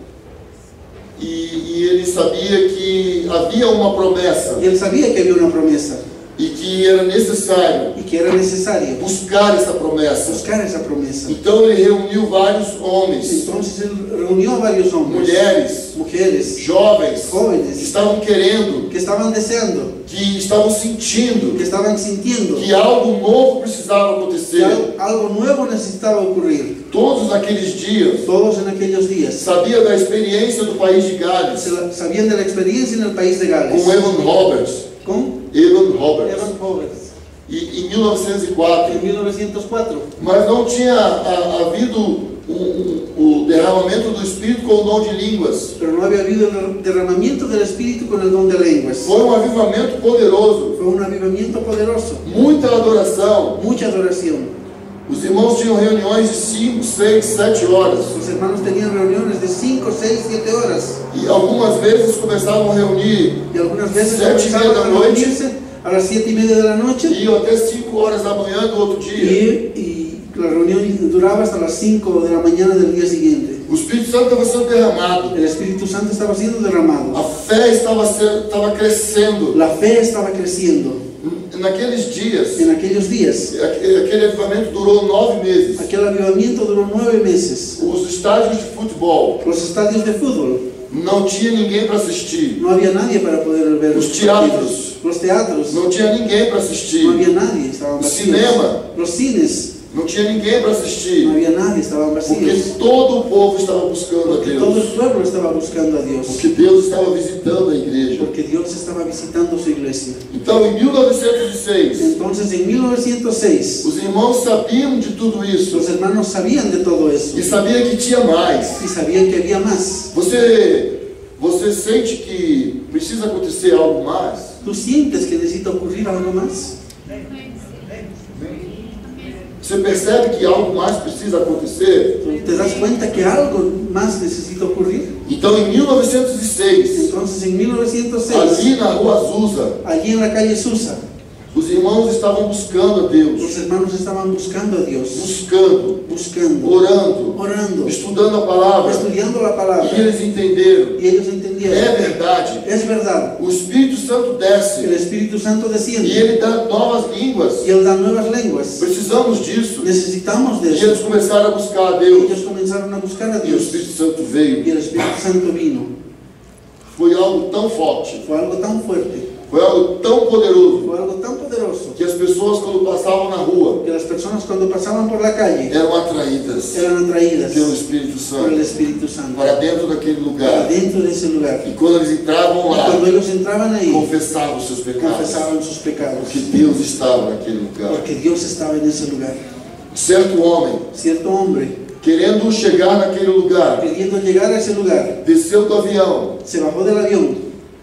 E ele sabia que havia uma promessa Y él sabía que había una promesa e que era necessário y que era necesario buscar essa promessa. buscar esa promesa. Então ele reuniu vários homens, Entonces él reunió a varios hombres, mulheres, mujeres, jovens, jóvenes que estavam querendo, que estaban deseando, que estavam sentindo que estaban sintiendo que algo novo precisava que acontecer. algo nuevo necesitaba ocurrir. Todos naqueles dias Todos en aquellos días sabiam da experiência do país de Gales sabían de la experiencia en el país de Gales com Evan Roberts. con Evan Roberts. Evan Roberts E em 1904. en 1904. Mas não tinha havido o derramamento do Espírito com o dom de línguas. Pero no había habido el derramamiento del Espíritu con el don de lenguas. Foi um avivamento poderoso, Fue un avivamiento poderoso, muita adoração. mucha adoración. Os irmãos tinham reuniões de 5, 6, 7 horas. Los hermanos tenían reuniones de 5, 6, 7 horas. E algumas vezes começavam a reunir Y algunas veces 7:30 comenzaban da a noite reunirse a las 7:30 de la noche. e iam até 5 horas da manhã do outro dia. Y la reunión duraba hasta las 5 de la mañana del día siguiente. O Espírito Santo estava sendo derramado. El Espíritu Santo estaba siendo derramado. A fé estava crescendo. La fe estaba creciendo. Naqueles dias, En aquellos días, aquele avivamento durou 9 meses. aquel avivamiento duró 9 meses. Os estádios de futebol Los estadios de fútbol, não tinha ninguém para assistir. no había nadie para poder ver Los los teatros. partidos. Los teatros, Não tinha ninguém para no assistir. había nadie, estaban vacíos. Cinema. Los cines, Não tinha ninguém para no assistir. había nadie, estaban Porque vacíos. todo o povo estava buscando a Porque todo Deus. el pueblo estaba buscando a Dios. Porque Deus estava visitando a igreja. Porque Dios estaba visitando su iglesia. Então, em 1906, Entonces, en 1906, os irmãos sabiam de tudo isso. los hermanos sabían de todo eso E sabiam que tinha mais. y sabían que había más. Você sente que precisa acontecer algo mais? ¿Tú sientes que necesita ocurrir algo más? Você percebe que algo mais precisa acontecer? ¿Te das cuenta que algo más necesita ocurrir? Então, em 1906, Entonces, en 1906, ali na rua Azusa, allí en la calle Susa, Os irmãos estavam buscando a Los Deus, hermanos estaban buscando a Dios, buscando, orando, orando, estudando a palavra. estudiando la E palabra. eles entenderam. Y ellos entendieron, É verdade. es verdad, O Espírito Santo el desce Espíritu Santo e desciende ele dá novas línguas. y Él da nuevas lenguas. Precisamos disso. Necesitamos de E eso. eles começaram a buscar a Y Deus. ellos comenzaron a buscar a E o Dios Espírito Santo y veio. el Espíritu Santo vino. Foi algo tão forte, Fue algo tan fuerte, foi algo tão poderoso, fue algo tan poderoso que as pessoas, quando passavam na rua, que las personas cuando pasaban por la calle eram atraídas eran atraídas pelo Espírito por el Santo Espíritu Santo para dentro daquele para lugar. dentro de ese lugar. E quando eles entravam Y lá, cuando ellos entraban ahí, confessavam os seus pecados, confesaban sus pecados, porque Deus estava naquele lugar. porque Dios estaba en ese lugar. Certo homem, Cierto hombre, querendo chegar naquele lugar, queriendo llegar a ese lugar, desceu do avião se bajó del avión,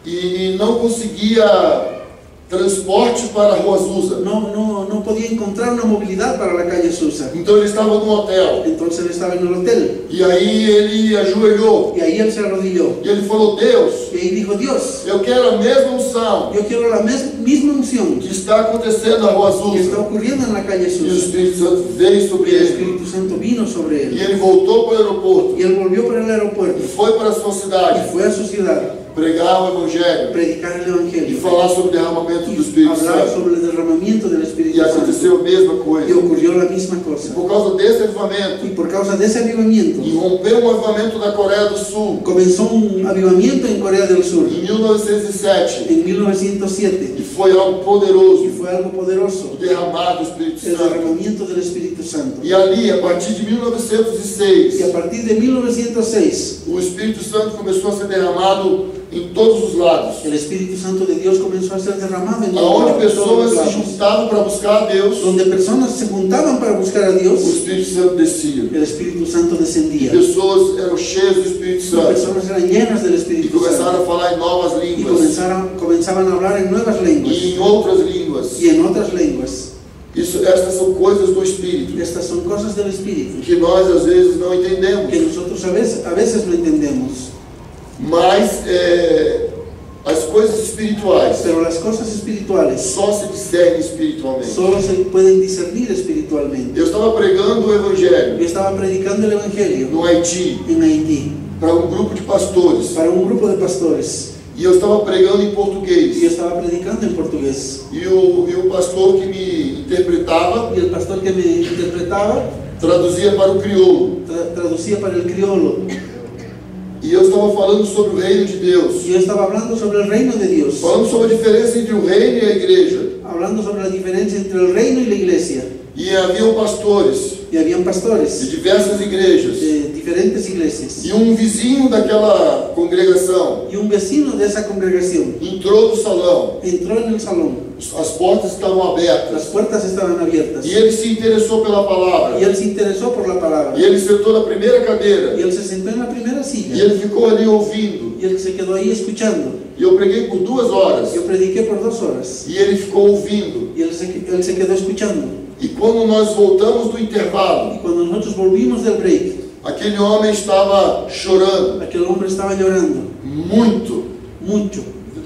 e não conseguia transporte para a Rua Azusa. no podía encontrar una movilidad para la calle Susa. Então ele estava num hotel. Entonces él estaba en el hotel E aí ele ajoelhou. y ahí él se arrodilló E ele falou: Deus, y ahí dijo: Dios, eu quero a mesma unção yo quiero la misma unción que está acontecendo na Rua que está Azusa. ocurriendo en la calle E o Susa. Espírito Santo veio sobre Y el ele. Espíritu Santo vino sobre E él ele voltou para o aeroporto. y él volvió para el E aeropuerto foi para a sua y cidade fue a su ciudad pregar o Evangelho predicar el e Evangelio falar sobre o derramamento do Espírito hablar Santo. sobre el derramamiento del E Espíritu Santo. aconteceu a mesma Y coisa. ocurrió la misma cosa. Por causa desse avivamento, Y por causa de ese avivamiento, irrompeu um avivamento da Coreia do Sul comenzó un avivamiento en Corea del Sur em 1907. en 1907 E foi algo poderoso, y fue algo poderoso, o derramar do Espírito el Santo. derramamiento del Espíritu Santo. E ali, a partir de Y 1906, a partir de 1906, o Espírito Santo começou a ser derramado em todos os lados. el Espíritu Santo de Dios comenzó a ser derramado en Aonde todos pessoas los se lados. juntavam para buscar a Deus, Donde personas se juntaban para buscar a o Dios, Espírito Santo descia. el Espíritu Santo descendía. Pessoas eram cheias do Espírito Las Santo personas eran llenas del e Espíritu começaram Santo a falar em novas y línguas comenzaban a hablar en nuevas lenguas e em outras línguas. y en otras lenguas. Estas são coisas do Espírito Estas son cosas del Espíritu que nós às vezes não entendemos. que nosotros a veces no entendemos. Mas as coisas espirituais Pero las cosas espirituales só se discernem espiritualmente. solo se pueden discernir espiritualmente. Eu estava pregando o Evangelho Yo estaba predicando el Evangelio no Haiti en Haití para um grupo de pastores para un grupo de pastores e eu estava pregando em y yo português estaba predicando en portugués. e o pastor que me interpretava Y el pastor que me interpretaba traduzia para o crioulo traducía para el criollo. e eu estava falando sobre o reino de Deus, Y yo estaba hablando sobre el reino de Dios, falando sobre a diferença entre o reino e a igreja. hablando sobre la diferencia entre el reino y la iglesia. E haviam pastores Y habían de pastores diversas igrejas de diferentes iglesias. e um vizinho daquela congregação Y un vecino de esa congregación entrou no salão, entró en el salón. as portas estavam Las abertas puertas estaban abiertas. e ele se interessou pela palavra Y él se interesó por la palabra. e ele sentou na primeira cadeira Y él se sentó en la primera e silla. ele ficou ali ouvindo. Y él se quedó ahí escuchando. E eu preguei por 2 horas Yo prediqué por 2 horas. e ele ficou ouvindo. Y él se quedó escuchando. E quando nós voltamos do Y intervalo, cuando nosotros volvimos del break, aquele homem estava chorando aquel hombre estaba llorando muito, mucho.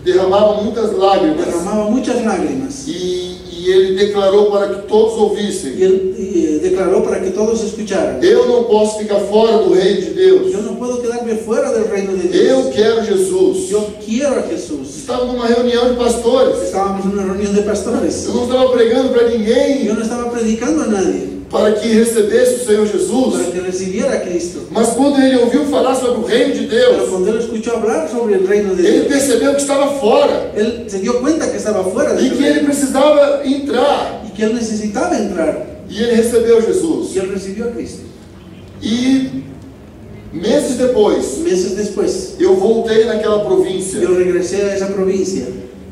derramava muitas lágrimas Derramaba muchas lágrimas. e ele declarou para que todos ouvissem: Y él declaró para que todos escucharan: eu não posso ficar fora do reino de Deus, yo no puedo quedarme fuera del reino de eu Dios. quero Jesus. Yo quiero a Jesús. Estava numa reunião de pastores, Estábamos en una reunión de pastores. eu não estava pregando para ninguém Yo no estaba predicando a nadie para que recebesse o Senhor Jesus, para que recibiera a Cristo. mas quando ele ouviu falar sobre o reino de Pero Deus, cuando él escuchó hablar sobre el reino de ele Dios, percebeu que estava fora él se dio cuenta que estaba fuera e del que ele reino precisava entrar, y que él necesitaba entrar. e ele recebeu Jesus. Y él recibió a Cristo. E meses depois, Meses después, eu voltei naquela província yo regresé a esa provincia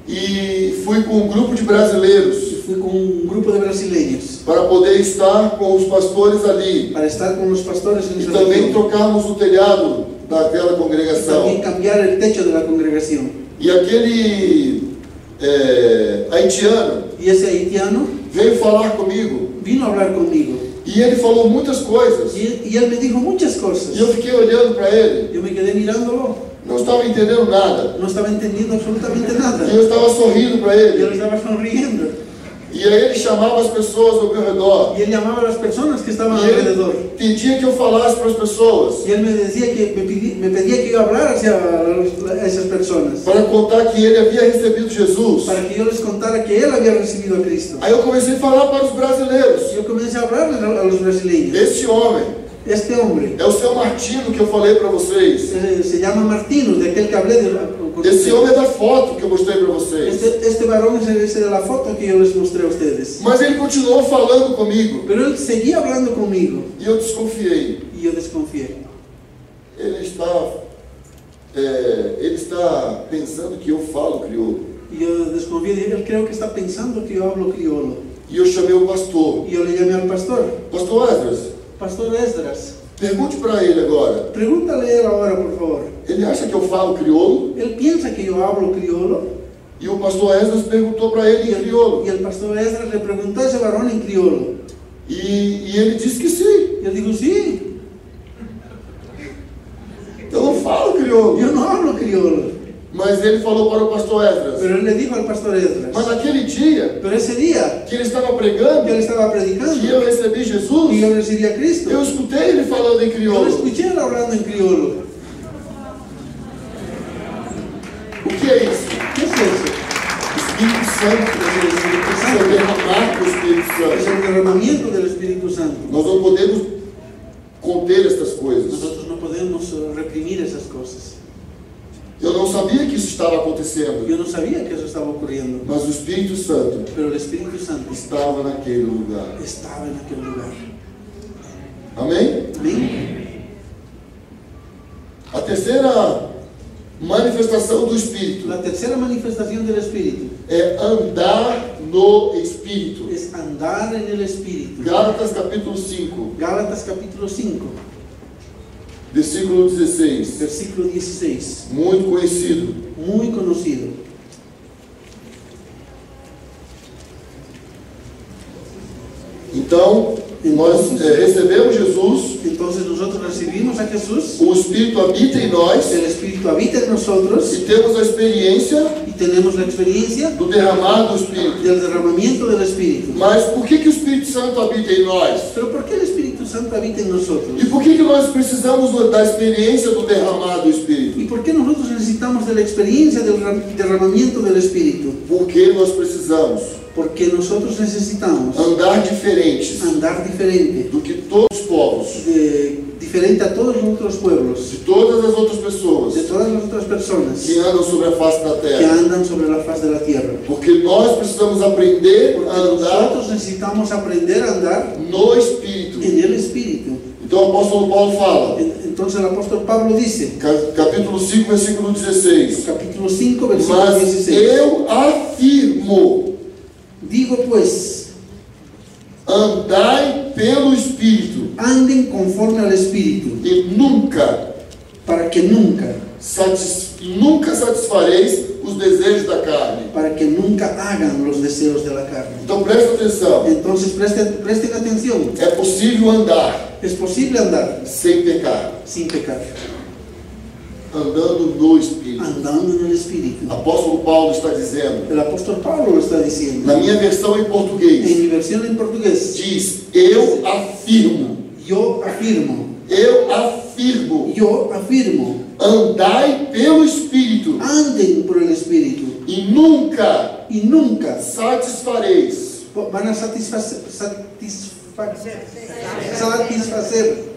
e fui com um grupo de brasileiros y fui con un grupo de brasileños para poder estar com os pastores ali para estar con los pastores en e esa também región trocarmos o telhado daquela y también congregação. cambiar el techo de la congregación. E aquele haitiano Y ese haitiano veio falar comigo vino a hablar conmigo e ele falou muitas coisas y él me dijo muchas cosas. e eu fiquei olhando para ele, Yo me quedé mirándolo, não estava entendendo nada no estaba entendiendo absolutamente nada. e eu estava sorrindo para Yo le ele estaba sonriendo. E aí ele chamava as pessoas ao meu redor. Y él llamaba a las personas que estaban E ele alrededor. pedia que eu falasse para as pessoas, Y él me decía que me pedía que yo hablara hacia a esas personas, para contar que ele havia recebido Jesus. para que yo les contara que él había recibido a Cristo. Aí eu comecei a falar para os brasileiros. Yo comencé a hablarles a los brasileños. Este homem Este hombre é o seu Martino que eu falei para vocês. se llama Martino, de aquel que hablé con Esse ustedes. homem é da foto que eu mostrei para vocês. Este varón es ese de la foto que yo les mostré a ustedes. Mas ele continuou falando comigo Pero él seguía hablando conmigo e eu desconfiei. y yo desconfié. Ele está pensando que eu falo crioulo. Y yo desconfié, dije, él creo que está pensando que yo hablo criollo. E eu chamei o pastor. Y yo le llamé al pastor, Pastor Esdras, Pastor Esdras, pergunte para ele agora. pregúntale a él ahora, por favor. Ele acha que eu falo crioulo? Él piensa que yo hablo criollo. E o pastor Esdras perguntou para ele em crioulo. Y el pastor Esdras le preguntó a ese varón en criollo. E ele disse que sim. Y él dijo, sí, Eu não falo crioulo. yo no hablo criollo. Mas ele falou para o pastor Esdras. Pero él le dijo al pastor Esdras. Mas naquele dia Pero ese día que ele estava pregando, que él estaba que predicando eu recebi Jesus, y yo recibí a Cristo, eu escutei ele falando em yo lo crioulo. escuché él hablando en criollo. O que é isso? ¿Qué es eso? Espírito Santo. Es el Espíritu É o Santo. derramar do Espírito Es Santo. el derramamiento del Espíritu Santo. Nós não podemos conter estas coisas. Nosotros no podemos reprimir esas cosas. Eu não sabia que isso estava acontecendo, Yo no sabía que eso estaba ocurriendo, mas o Espírito Santo pero el Espíritu Santo estava naquele lugar. estaba en aquel lugar. Amém? Amén. A terceira manifestação do Espírito La tercera manifestación del Espíritu é andar no Espírito. es andar en el Espíritu. Gálatas capítulo 5, Gálatas capítulo 5, versículo 16. versículo 16, Muito conhecido. muy conocido. Então, nós recebemos Jesus, Entonces nosotros recibimos a Jesús, o Espírito habita em nós el Espíritu habita en nosotros e temos a experiência y tenemos la experiencia do derramar do Espírito. del derramamiento del Espíritu. Mas por que o Espírito Santo habita em nós? Pero ¿por qué el Espíritu Santo habita en nosotros? E por que nós precisamos da experiência do derramar do Espírito? ¿Y por qué nosotros necesitamos de la experiencia del derramamiento del Espíritu? Porque nós precisamos Porque nosotros necesitamos andar diferentes andar diferente, do que todos os povos, diferente a todos los otros pueblos, de todas as outras pessoas de todas las otras personas que andam sobre a face da que terra. andan sobre la faz de la tierra. Porque nós precisamos aprender Porque a andar nosotros necesitamos aprender a andar no Espírito. en el Espíritu. Então o apóstolo Paulo fala, Entonces el apóstol Pablo dice, capítulo 5, versículo 16: capítulo 5, versículo Mas 16. eu afirmo, Digo pues, andai pelo Espírito, anden conforme al Espíritu, e nunca para que nunca satisfareis os desejos da carne. para que nunca hagan los deseos de la carne. Então presta atenção, Entonces presten atención, é possível andar es posible andar sem pecar, sin pecar, andando no Espírito. andando en el Espíritu. Apóstolo Paulo está dizendo, El apóstol Pablo lo está diciendo. na minha versão em En português, mi versión en portugués, diz: eu afirmo, yo afirmo, andai pelo Espírito, anden por el Espíritu e nunca y nunca satisfareis van a satisfacer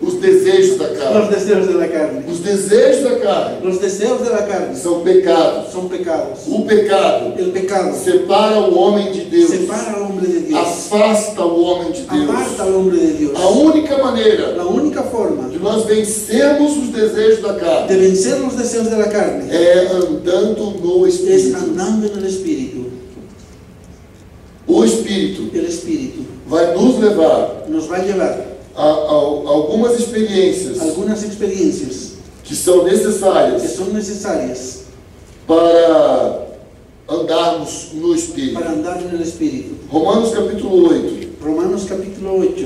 os desejos da los carne. deseos de la carne. Os desejos da carne Los deseos de la carne são pecados. son pecados. O pecado El pecado separa o homem de Deus, separa al hombre de Dios, afasta o homem de Deus. aparta al hombre de Dios. A única maneira La única forma de nós vencermos os desejos da de carne vencer los deseos de la carne é andando no es Espírito. andando en el Espíritu. O Espírito El Espíritu vai nos levar nos va a llevar a algumas experiências algunas experiencias que são que necessárias son necesarias para andarmos no Espírito. para andar en el Espíritu. Romanos capítulo 8. Romanos capítulo 8.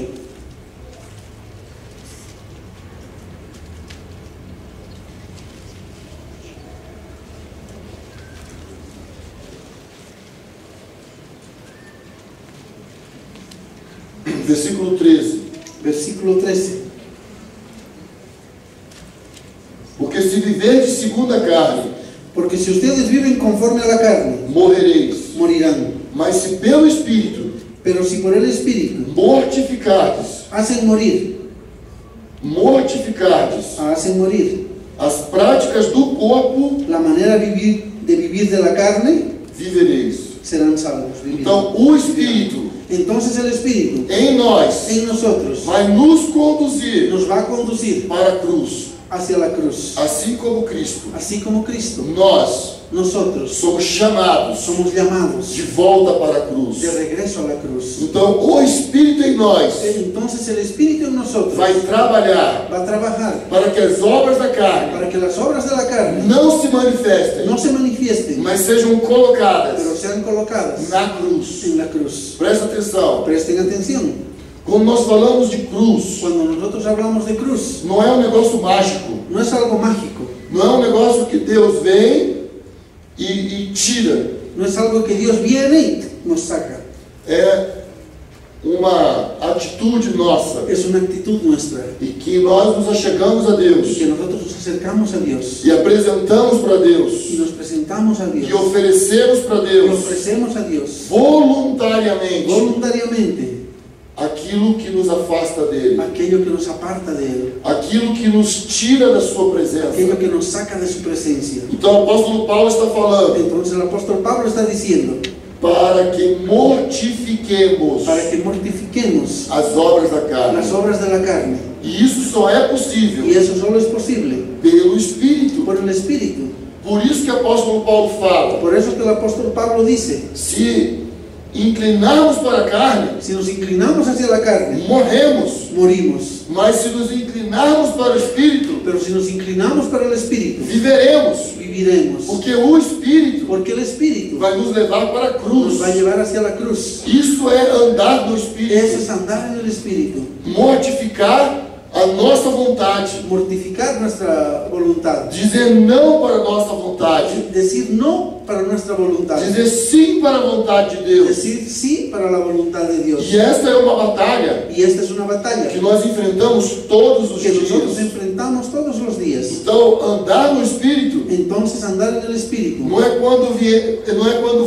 versículo 13. versículo 13. Porque se viverdes segundo a carne, Porque si ustedes viven conforme a la carne, morrereis. morirán. Mas se pelo Espírito Pero si por el Espíritu mortificardes hacen morir as práticas do corpo, la manera de vivir de la carne, vivereis. serán salvos. Vivirán. Então, o Espírito Entonces el Espíritu em nós en nosotros vai nos conduzir nos va a conducir para a cruz, hacia la cruz, assim como Cristo. así como Cristo. Nosotros Nosotros somos chamados somos llamados de volta para a cruz. de regreso a la cruz. Então, o Espírito em nós Entonces el Espíritu en nosotros vai trabalhar va a trabajar para que as obras da carne para que las obras de la carne não se manifestem, no se manifiesten, mas sejam pero colocadas sean colocadas na cruz. en la cruz. Presta atenção. Presten atención. Quando nós falamos de cruz, Cuando nosotros hablamos de cruz, não é um negócio mágico. no es algo mágico, Não é um negócio que Deus vem e tira. no es algo que Dios viene y nos saca. É uma atitude nossa Es una actitud nuestra e que nós nos achegamos a y Deus que nosotros nos acercamos a Dios e apresentamos para y Deus nos presentamos a e Dios oferecemos para y Deus ofrecemos a Dios voluntariamente voluntariamente aquilo que nos afasta dele, aquello que nos aparta de Él, aquilo que nos tira da sua presença. aquello que nos saca de su presencia. Então o apóstolo Paulo está falando Entonces el apóstol Pablo está diciendo para que mortifiquemos para que mortifiquemos as obras da carne. las obras de la carne, E isso só é possível y eso solo es posible pelo Espírito. por el Espíritu. Por isso que o apóstolo Paulo fala: Por eso que el apóstol Pablo dice, se inclinarmos para a carne, si nos inclinamos hacia la carne, morremos. morimos. Mas se nos inclinarmos para o Espírito, Pero si nos inclinamos para el Espíritu, viveremos. viviremos. Porque o Espírito Porque el Espíritu vai nos levar para a cruz. nos va a llevar hacia la cruz. Isso é andar no Eso Espírito. es andar en el Espíritu. Mortificar a nossa vontade. Mortificar nuestra voluntad. Dizer não para a nossa vontade. Decir no para nuestra voluntad. Dizer sim para a vontade de Deus. Decir sí para la voluntad de Dios. E esta é uma batalha Y esta es una batalla que nós enfrentamos todos os que nosotros dias. enfrentamos todos los días. Então, andar no Espírito Entonces andar en el Espíritu não é quando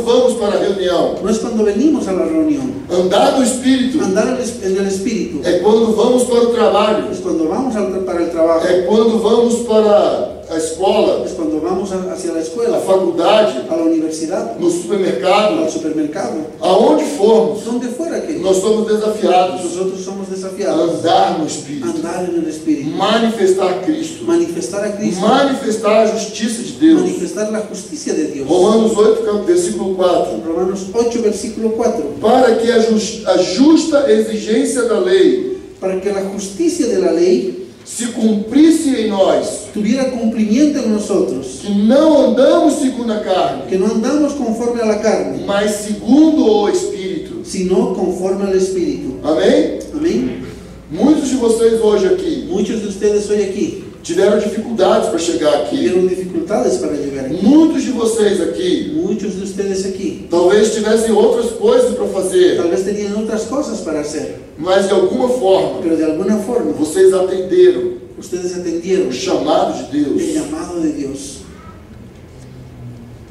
vamos para a reunião. no es cuando venimos a la reunión. Andar no Espírito Andar en el Espíritu é quando vamos para o trabalho. es cuando vamos para el trabajo. É quando vamos para a escola, Es cuando vamos hacia la a escuela, faculdade, a la universidad, no supermercado, al supermercado, aonde formos, donde fuera que nós somos desafiados nosotros somos a desafiados andar no Espírito, a andar en el Espíritu, manifestar Cristo, manifestar a Cristo, manifestar a justiça de Deus. manifestar la justicia de Dios. Romanos 8, versículo 4. Romanos 8, versículo 4. Para que a justa exigência da lei Para que la justicia de la ley se cumprisse em nós, tuviera cumplimiento en nosotros, que não andamos segundo a carne, que no andamos conforme a la carne, mas segundo o Espírito. sino conforme al Espíritu. Amém? Amén. Muitos de vocês hoje aqui Muchos de ustedes hoy aquí tiveram dificuldades para chegar aqui. tuvieron dificultades para llegar aquí. Muitos de vocês aqui Muchos de ustedes aquí talvez tivessem outras coisas para fazer, tal vez tenían otras cosas para hacer, mas de alguma forma pero de alguna forma vocês atenderam ustedes atendieron o chamado de el Deus. llamado de Dios.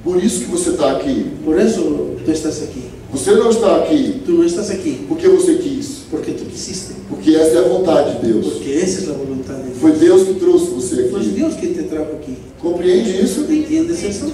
Por isso que você está aqui. Por eso tú estás aquí. Você não está aqui Tú no estás aquí porque você quis, porque tú quisiste, porque essa é a vontade de Deus. porque esa es la voluntad de Dios. Foi Deus que trouxe você Fue aqui. Dios quien te trajo aquí. Compreende isso? ¿Entiendes eso?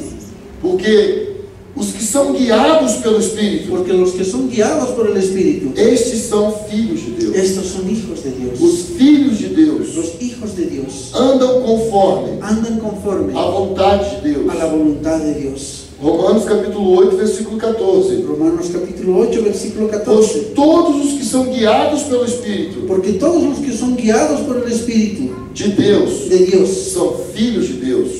Porque os que são guiados pelo Espírito, Porque los que son guiados por el Espíritu, estes são filhos de Deus. estos son hijos de Dios. Os filhos de Deus Los hijos de Dios andam conforme andan conforme a vontade de Deus. a la voluntad de Dios. Romanos capítulo 8, versículo 14. Romanos capítulo 8, versículo Pois 14. todos os que são guiados pelo Espírito Porque todos los que son guiados por el Espíritu de Deus de Dios, são filhos de Deus.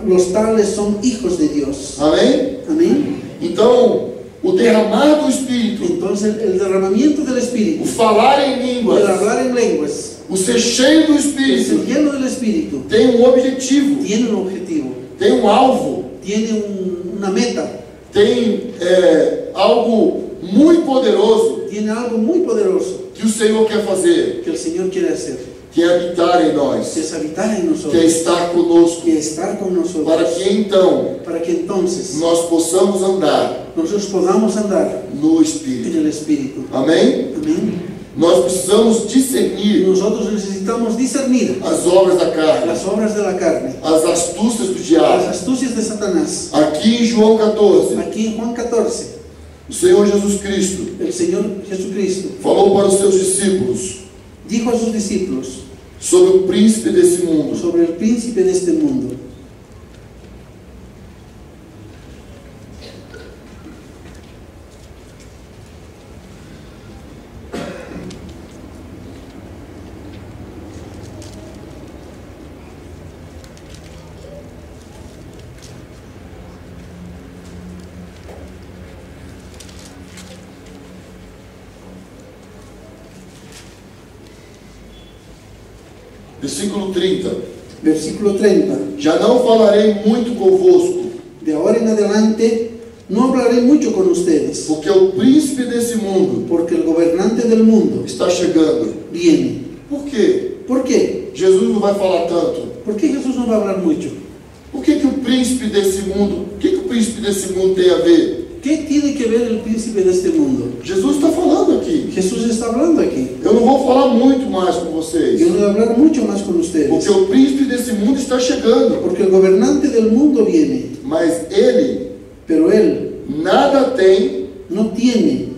los tales son hijos de Dios. Amém? Amén. Então, o derramar do Espírito, Entonces el derramamiento del o Espíritu, falar em el línguas, hablar en lenguas, o ser cheio do el ser Espírito, lleno del Espíritu, tem um objetivo, tiene un objetivo, tem um alvo, tiene una meta, tem algo muito poderoso tiene algo muy poderoso que o Senhor quer fazer, que el Señor quiere hacer, que é habitar em nós, que es habitar en que é nosotros, estar conosco, que estar con nosotros, para que então para que entonces nós possamos andar nosotros podamos andar no en Espírito. el Espíritu. Amém? Amén. Nós precisamos discernir Nosotros necesitamos discernir as obras da carne, las obras de la carne, as astúcias do las diabo. astucias de Satanás. Aqui em João 14, Aquí en Juan 14, o Senhor Jesus Cristo el Señor Jesucristo falou para os seus discípulos dijo a sus discípulos sobre o príncipe desse mundo. sobre el príncipe de este mundo. Versículo 30. Versículo 30. Já não falarei muito convosco, De ahora en adelante no hablaré mucho con ustedes, porque o príncipe desse mundo porque el gobernante del mundo está chegando. viene. Por quê? ¿Por qué? Jesus não vai falar tanto. ¿Por qué Jesús no va a hablar mucho? Por que o príncipe desse mundo, o que o príncipe desse mundo tem a ver? ¿Qué tiene que ver el príncipe de este mundo? Jesus está falando aqui. Jesús está hablando aquí. Eu não vou falar muito mais com vocês, Yo no voy a hablar mucho más con ustedes, porque o príncipe desse mundo está chegando. porque el gobernante del mundo viene, Mas ele pero él nada tem no tiene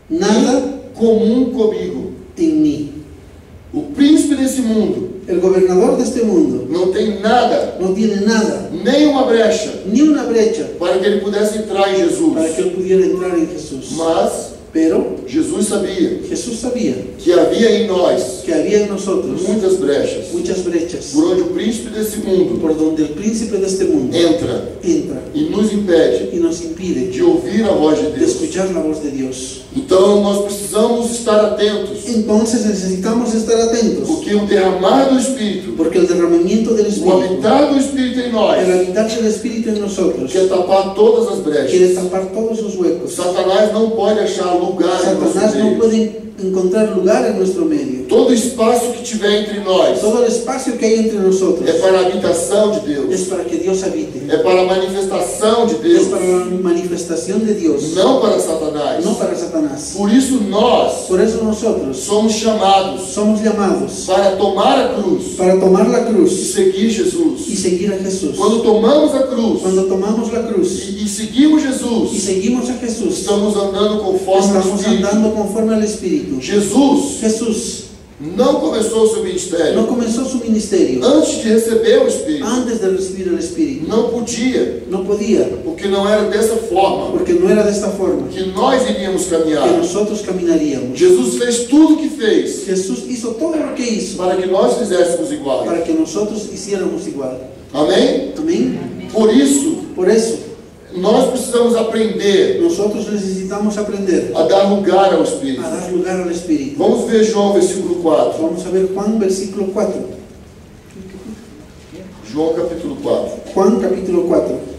nada em comum comigo. en mí. O príncipe desse mundo El gobernador de este mundo não tem nada, no tiene nada, nem uma brecha, ni una brecha para que ele pudesse entrar em Jesus. para que él pudiera entrar en Jesús. Mas Pero Jesus sabia Jesús sabía que havia em nós que había en nosotros muitas brechas, muchas brechas por onde o príncipe desse mundo por donde el príncipe de este mundo entra entra e nos impede y nos impide de ouvir a voz de de Deus. escuchar la voz de Dios. Então nós precisamos estar atentos, Entonces necesitamos estar atentos, porque o derramar do Espírito, porque el derramamiento del o Espíritu, habitar do Espírito em el nós, habitar del Espíritu en nosotros, quer tapar todas as quiere brechas. tapar todos los huecos. Satanás não pode achar lugar em nosso Satanás no meio. puede encontrar lugar en nuestro medio. Todo espaço que tiver entre nós Todo el espacio que hay entre nosotros é para a habitação de Deus, es para que Dios habite, é para a manifestação de es Deus, para la manifestación de Dios, não para Satanás. no para Satanás. Por isso nós Por eso nosotros somos chamados somos llamados para tomar a cruz para tomar la e cruz seguir y Jesus. seguir a Jesús. Quando tomamos a cruz Cuando tomamos la cruz e seguimos y Jesus, seguimos a Jesús, estamos andando conforme o estamos Espírito. andando conforme al Espíritu. Jesus Jesús não começou o seu no ministério comenzó su ministerio antes de receber o Espírito. antes de recibir el Espíritu. Não podia, No podía, porque não era dessa forma porque no era de esta forma que nós iríamos que caminhar. nosotros caminaríamos. Jesus fez tudo o que fez Jesús hizo todo lo que hizo para que nós fizéssemos igual. para que nosotros hiciéramos igual. Amém? Amén. Por isso, Por eso, nós precisamos aprender nosotros necesitamos aprender a dar lugar ao Espírito. a dar lugar al Espíritu. Vamos ver João versículo 4. Vamos a ver Juan versículo 4. João capítulo 4. Juan capítulo 4.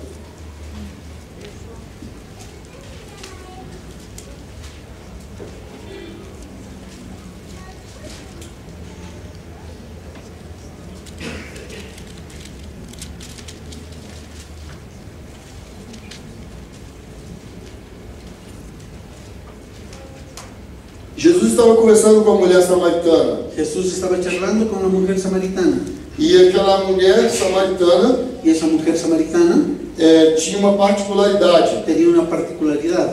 Jesus estava conversando com a mulher samaritana. Jesús estaba charlando con una mujer samaritana E aquela mulher samaritana y esa mujer samaritana tinha uma particularidade. tenía una particularidad.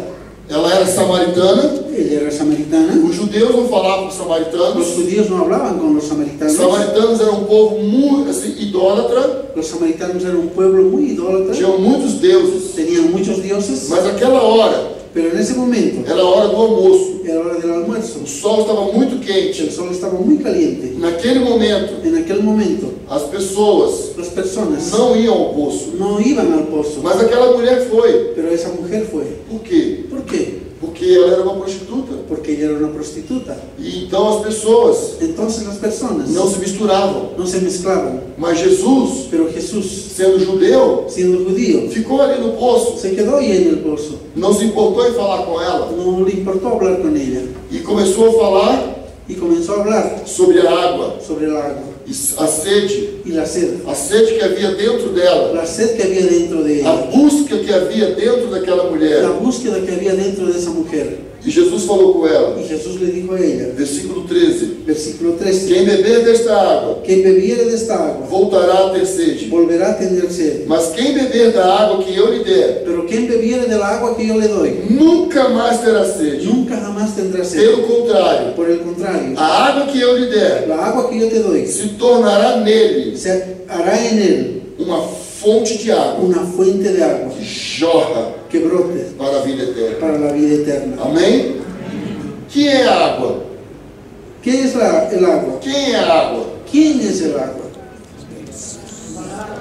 Ela era samaritana. Ella era samaritana. Os judeus não falavam com os Los samaritanos. judíos no hablaban con los Os samaritanos. samaritanos eram um povo muito assim, idólatra. Los samaritanos eran un pueblo muy idólatra, Tinham muitos deuses. tenían muchos dioses, Mas aquela hora pero en ese momento era a hora do almoço. era hora del almuerzo. O sol estava muito El quente. sol estaba muy caliente. Naquele momento, En aquel momento, as pessoas las personas não iam ao poço. no iban al pozo, Mas aquela mulher foi. pero esa mujer fue. Por quê? ¿Por qué? Porque porque ela era uma prostituta. porque ella era una prostituta. E então as pessoas Entonces las personas não se misturavam. no se mezclaban. Mas Jesus, Pero Jesús, sendo judeu, siendo judío, ficou ali no poço. se quedó ahí en el pozo. Não se importou em falar com ela. No le importó hablar con ella. E começou a falar Y comenzó a hablar sobre a água, sobre el agua e a sede y la sed que havia dentro dela, que había dentro de a ella, busca que havia dentro daquela la mulher. búsqueda que había dentro de esa mujer. E Jesus falou com ela, Y Jesús le dijo a ella, versículo 13: versículo 13, quem beber desta água quien bebiere de esta agua voltará a ter sede. volverá a tener sed, Mas quem beber da água que eu lhe der, pero quien bebiere de la agua que yo le doy nunca mais terá sede. nunca jamás tendrá sed. Pelo contrário, Por el contrario, a água que eu lhe der la agua que yo te doy se tornará nele se hará en él uma fonte de água una fuente de agua que jorra que brote para a vida eterna. para la vida eterna. Amém? Que é a água? ¿Qué es el agua? Quem é a água? ¿Quién es el agua?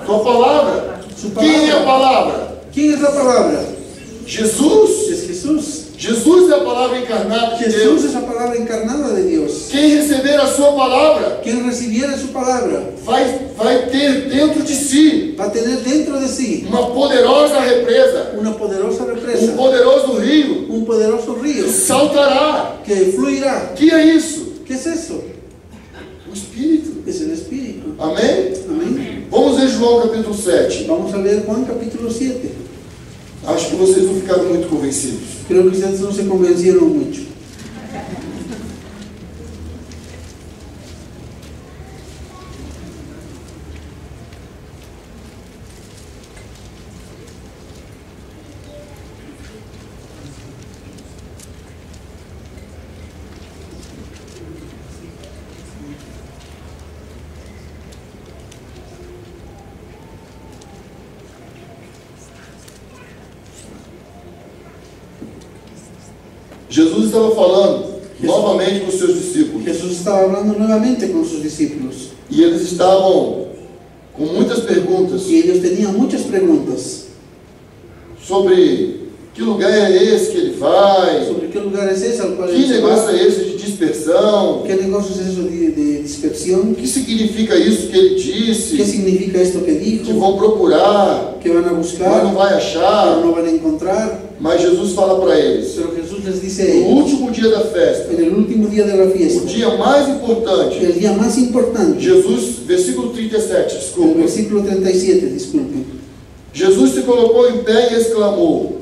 Sua palavra. Su Quem é a palavra? ¿Quién es la palabra? Jesus. Es Jesús. Jesus é a palavra encarnada de Jesús Deus. es la palabra encarnada de Dios. Quem receber a sua palavra Quien recibiera su palabra vai ter dentro de si va a tener dentro de sí uma poderosa represa, una poderosa represa, poderoso rio un poderoso río que saltará. que fluirá. Que é isso? ¿Qué es eso? O Espírito. Es el Espíritu. Amém? Amén. Vamos ver João capítulo 7. Vamos a leer Juan capítulo 7. Acho que vocês não ficaram muito convencidos. Creo que ustedes no se convencieron mucho. Jesus estava falando novamente com os seus discípulos. Jesús estaba hablando nuevamente con sus discípulos E eles estavam com muitas perguntas y ellos tenían muchas preguntas sobre que lugar é esse que ele vai, sobre qué lugar es ese al cual que él se negócio va, é esse de dispersão, qué negocio es eso de dispersión, o que significa isso que ele qué disse, significa esto que que dijo, vão procurar, que van a mas buscar, não vai pero achar. no van a encontrar. Mas Jesus fala para eles, Pero Jesús les dice a no ellos, último dia da festa, en el último día de la o fiesta, dia mais importante, el día más importante, Jesus, versículo 37, el desculpa. versículo 37, disculpen. Jesus se colocou em pé e exclamou: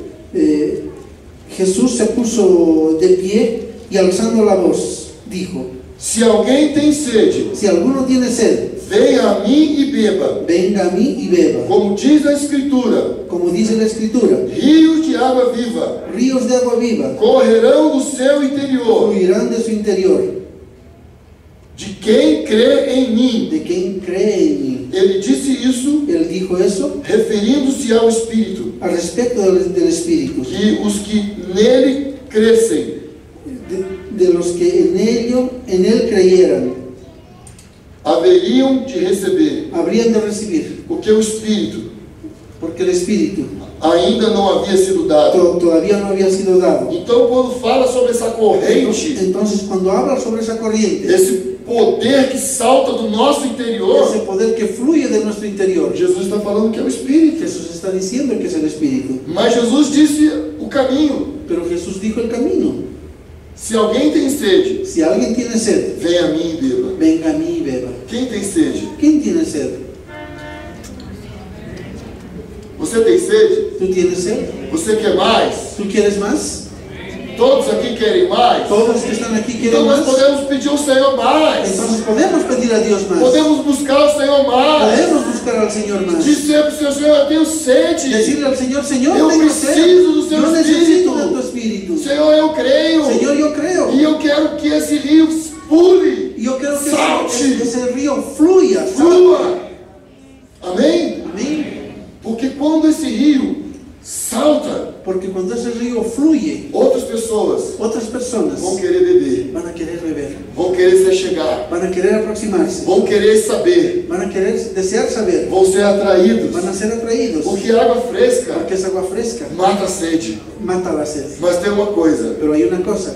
Jesús se puso de pie y alzando la voz, dijo, se alguém tem sede, si alguno tiene sed, venha a mim e beba. venga a mí y beba. Como diz a Escritura, Como dice la Escritura, rios de água viva ríos de agua viva correrão do seu interior, fluirán de su interior, de quem crê em mim. de quien cree en mí. Ele disse isso Él dijo eso referindo-se ao Espírito, al respecto del Espíritu, que os que nele crescem de los que en él creyeran, haveriam de receber, habrían de recibir, porque o Espírito porque el Espíritu ainda não havia sido dado. todavía no había sido dado. Então, quando fala sobre essa corrente, Entonces, cuando habla sobre esa corriente, esse poder que salta do nosso interior, ese poder que fluye de nuestro interior, Jesus está falando que é o Espírito. Jesús está diciendo que es el Espíritu. Mas Jesus disse o caminho. Pero Jesús dijo el camino. Se alguém tem sede, Si alguien tiene sed, venha a mim e beba. venga a mí y beba. Quem tem sede? ¿Quién tiene sed? Você tem sede? ¿Tú tienes sed? Você quer mais? ¿Tú quieres más? Todos aqui querem mais? Todos los que están aquí quieren Então nós más. podemos pedir ao Senhor mais. Entonces podemos pedir a Dios más. Podemos buscar o Senhor mais. Podemos buscar al Señor más. Dizer para o Senhor: Senhor, eu tenho sede. Decirle al Señor, Señor, Eu tengo sed. preciso do seu Yo necesito Espírito. de tu Espíritu. Senhor, eu creio. Señor, yo creo. E eu quero que esse rio pule, Y yo creo que salte, ese río fluya. flua. Amém? Amén. Porque quando esse rio salta, Porque cuando ese río fluye, outras pessoas otras personas vão querer beber, van a querer beber, vão querer se chegar, van a querer aproximarse, vão querer saber, van a querer desear saber, vão ser atraídos, van a ser atraídos, porque a água fresca porque esa agua fresca mata a sede. mata la sed. Mas tem uma coisa, Pero hay una cosa,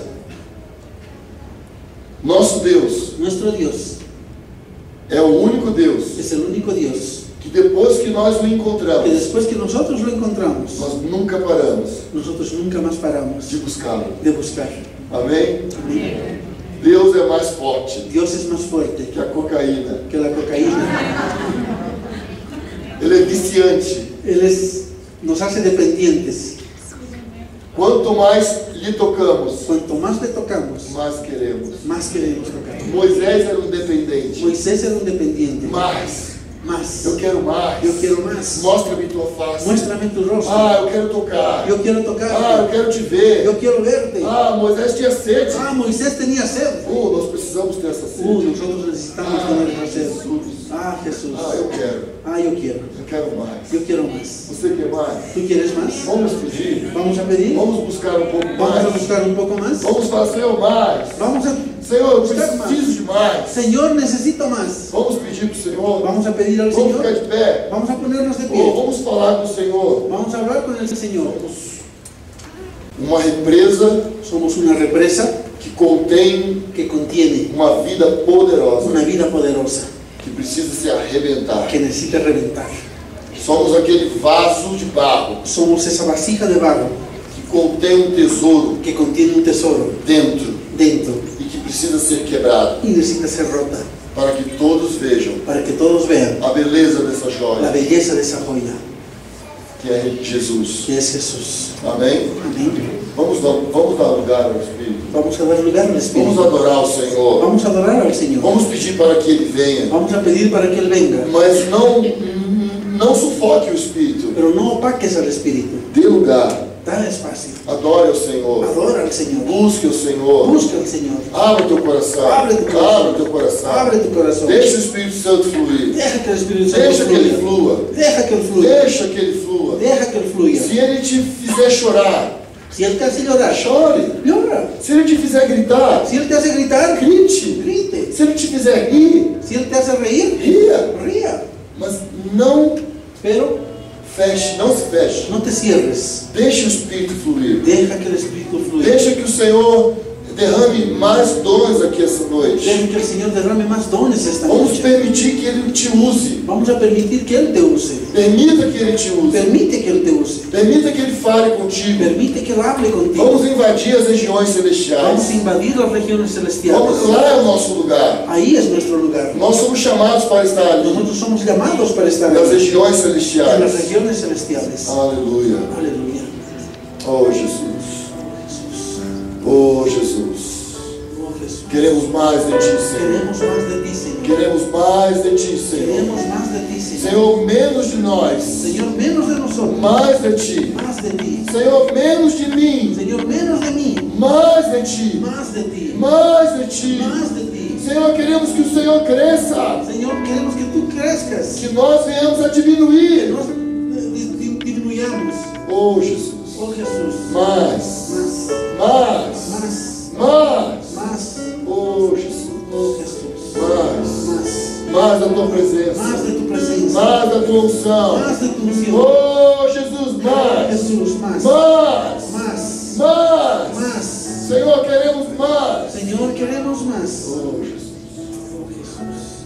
nosso Deus nuestro Dios é o único Deus es el único Dios que depois que nós o que encontramos, después que nosotros lo encontramos, nós nunca paramos nosotros nunca más paramos de buscá-lo. de buscar. Amém? Amén. Deus é mais forte Dios es más fuerte que a cocaína. que la cocaína. Ele é viciante. Nos hace dependientes. Quanto mais lhe tocamos, Cuanto más le tocamos, mais queremos. más queremos tocar. Moisés era um dependente. Moisés era un dependiente. Mais. Más. Eu quero mais. Yo quiero más. Mostra-me tua face. Muéstrame tu rostro. Ah, eu quero tocar. Yo quiero tocar. Ah, eu quero te ver. Yo quiero verte. Ah, Moisés tinha sede. Moisés tenía sed. Nós precisamos ter essa sede. Nosotros necesitamos tener esa sed. Jesús. Eu quero. Yo quiero. Eu quero mais. Yo quiero más. Você quer mais? ¿Tú quieres más? Vamos pedir. Vamos a pedir. Vamos buscar um pouco Vamos a mais. buscar un poco más. Vamos falar, Senhor, mais. Vamos a Senhor, eu buscar más. preciso de mais. Señor, necesito más. Vamos pedir para o Senhor. Vamos a pedir al Vamos ficar Señor. de pé. Vamos a ponernos de Oh, pie. vamos falar com o Senhor. Vamos a hablar con el Señor. Uma represa Somos una represa que contém que contiene uma vida poderosa una vida poderosa que precisa se arrebentar. que necesita reventar. Somos aquele vaso de barro Somos esa vasija de barro que contém um tesouro que contiene un tesoro dentro dentro e que precisa ser quebrado y necesita ser rota para que todos vejam para que todos vean a beleza dessa la joia belleza de esa joya que é Jesus. que es Jesús. Amém? Amén. Vamos dar lugar ao Espírito. Vamos a dar lugar al Vamos Espíritu. adorar o Senhor. Vamos a adorar al Señor. Vamos pedir para que Ele venha. Vamos a pedir para que Él venga. Mas não sufoque o Espírito. Pero no opaques al Espíritu. Dê lugar. Dale espacio. Adore o Senhor. Adora al Señor. Busque o Senhor. Busca al Señor. Abre teu coração. Abre tu coração. Abre teu coração. Abre tu corazón. Deixa o Espírito Santo fluir. Deja que el Espíritu Santo Deixa que Ele fluya. flua. Deja que Él fluya. Deixa que Ele flua. Deja que Él fluya. Se Ele te fizer chorar, Si Él te hace llorar, chore. llora. Se Ele te fizer gritar, Si Él te hace gritar, grite. grite. Se Ele te fizer rir, Si Él te hace reír, ria. ría. Mas não Pero feche, não se feche. no te cierres. Deixe o Espírito fluir. Deja que el Espíritu fluya. Deixa que o Senhor derrame mais dons aqui essa noite. Deja que el Señor derrame más dones esta Vamos noche. permitir que Ele te use. Vamos a permitir que Él te use. Permita que Ele te use. Permite que Él te use. Permita que Ele fale contigo. Permite que Él hable contigo. Vamos invadir as regiões Vamos a celestiais. invadir las regiones celestiales. Vamos, lá é o nosso lugar. Ahí es nuestro lugar. Nós somos chamados para estar ali, Nosotros somos llamados para estar nas ahí, regiões en las celestiais. regiones celestiales. Aleluia. Aleluya. Oh Jesus. Jesús. Oh Jesus. Oh Jesús. Queremos mais de Ti, Senhor. Queremos más de ti, Señor. Queremos mais de Ti, Senhor. Queremos más de ti, Señor. Senhor, menos de nós. Señor, menos de nosotros. Mais de Ti. Más de ti. Senhor, menos de mim. Señor, menos de mí. Mais de Ti. Más de ti. Mais de Ti. Más de ti. Senhor, queremos que o Senhor cresça. Señor, queremos que tú crezcas. Que nós venhamos a Que diminuir. nos disminuyamos. Oh Jesus. Oh Jesús. Mais. Más. Mais. Más. Mais. Más. Oh Jesus. Oh Jesús. Mais. Más. Mais da Tua presença. Más de tu presencia. Mais da Tua unção. Más de tu unción. Oh Jesus, mais. Jesús, más. Mais. Más. Mais. Más. Senhor, queremos mais. Señor, queremos más. Oh Jesus. Oh Jesús.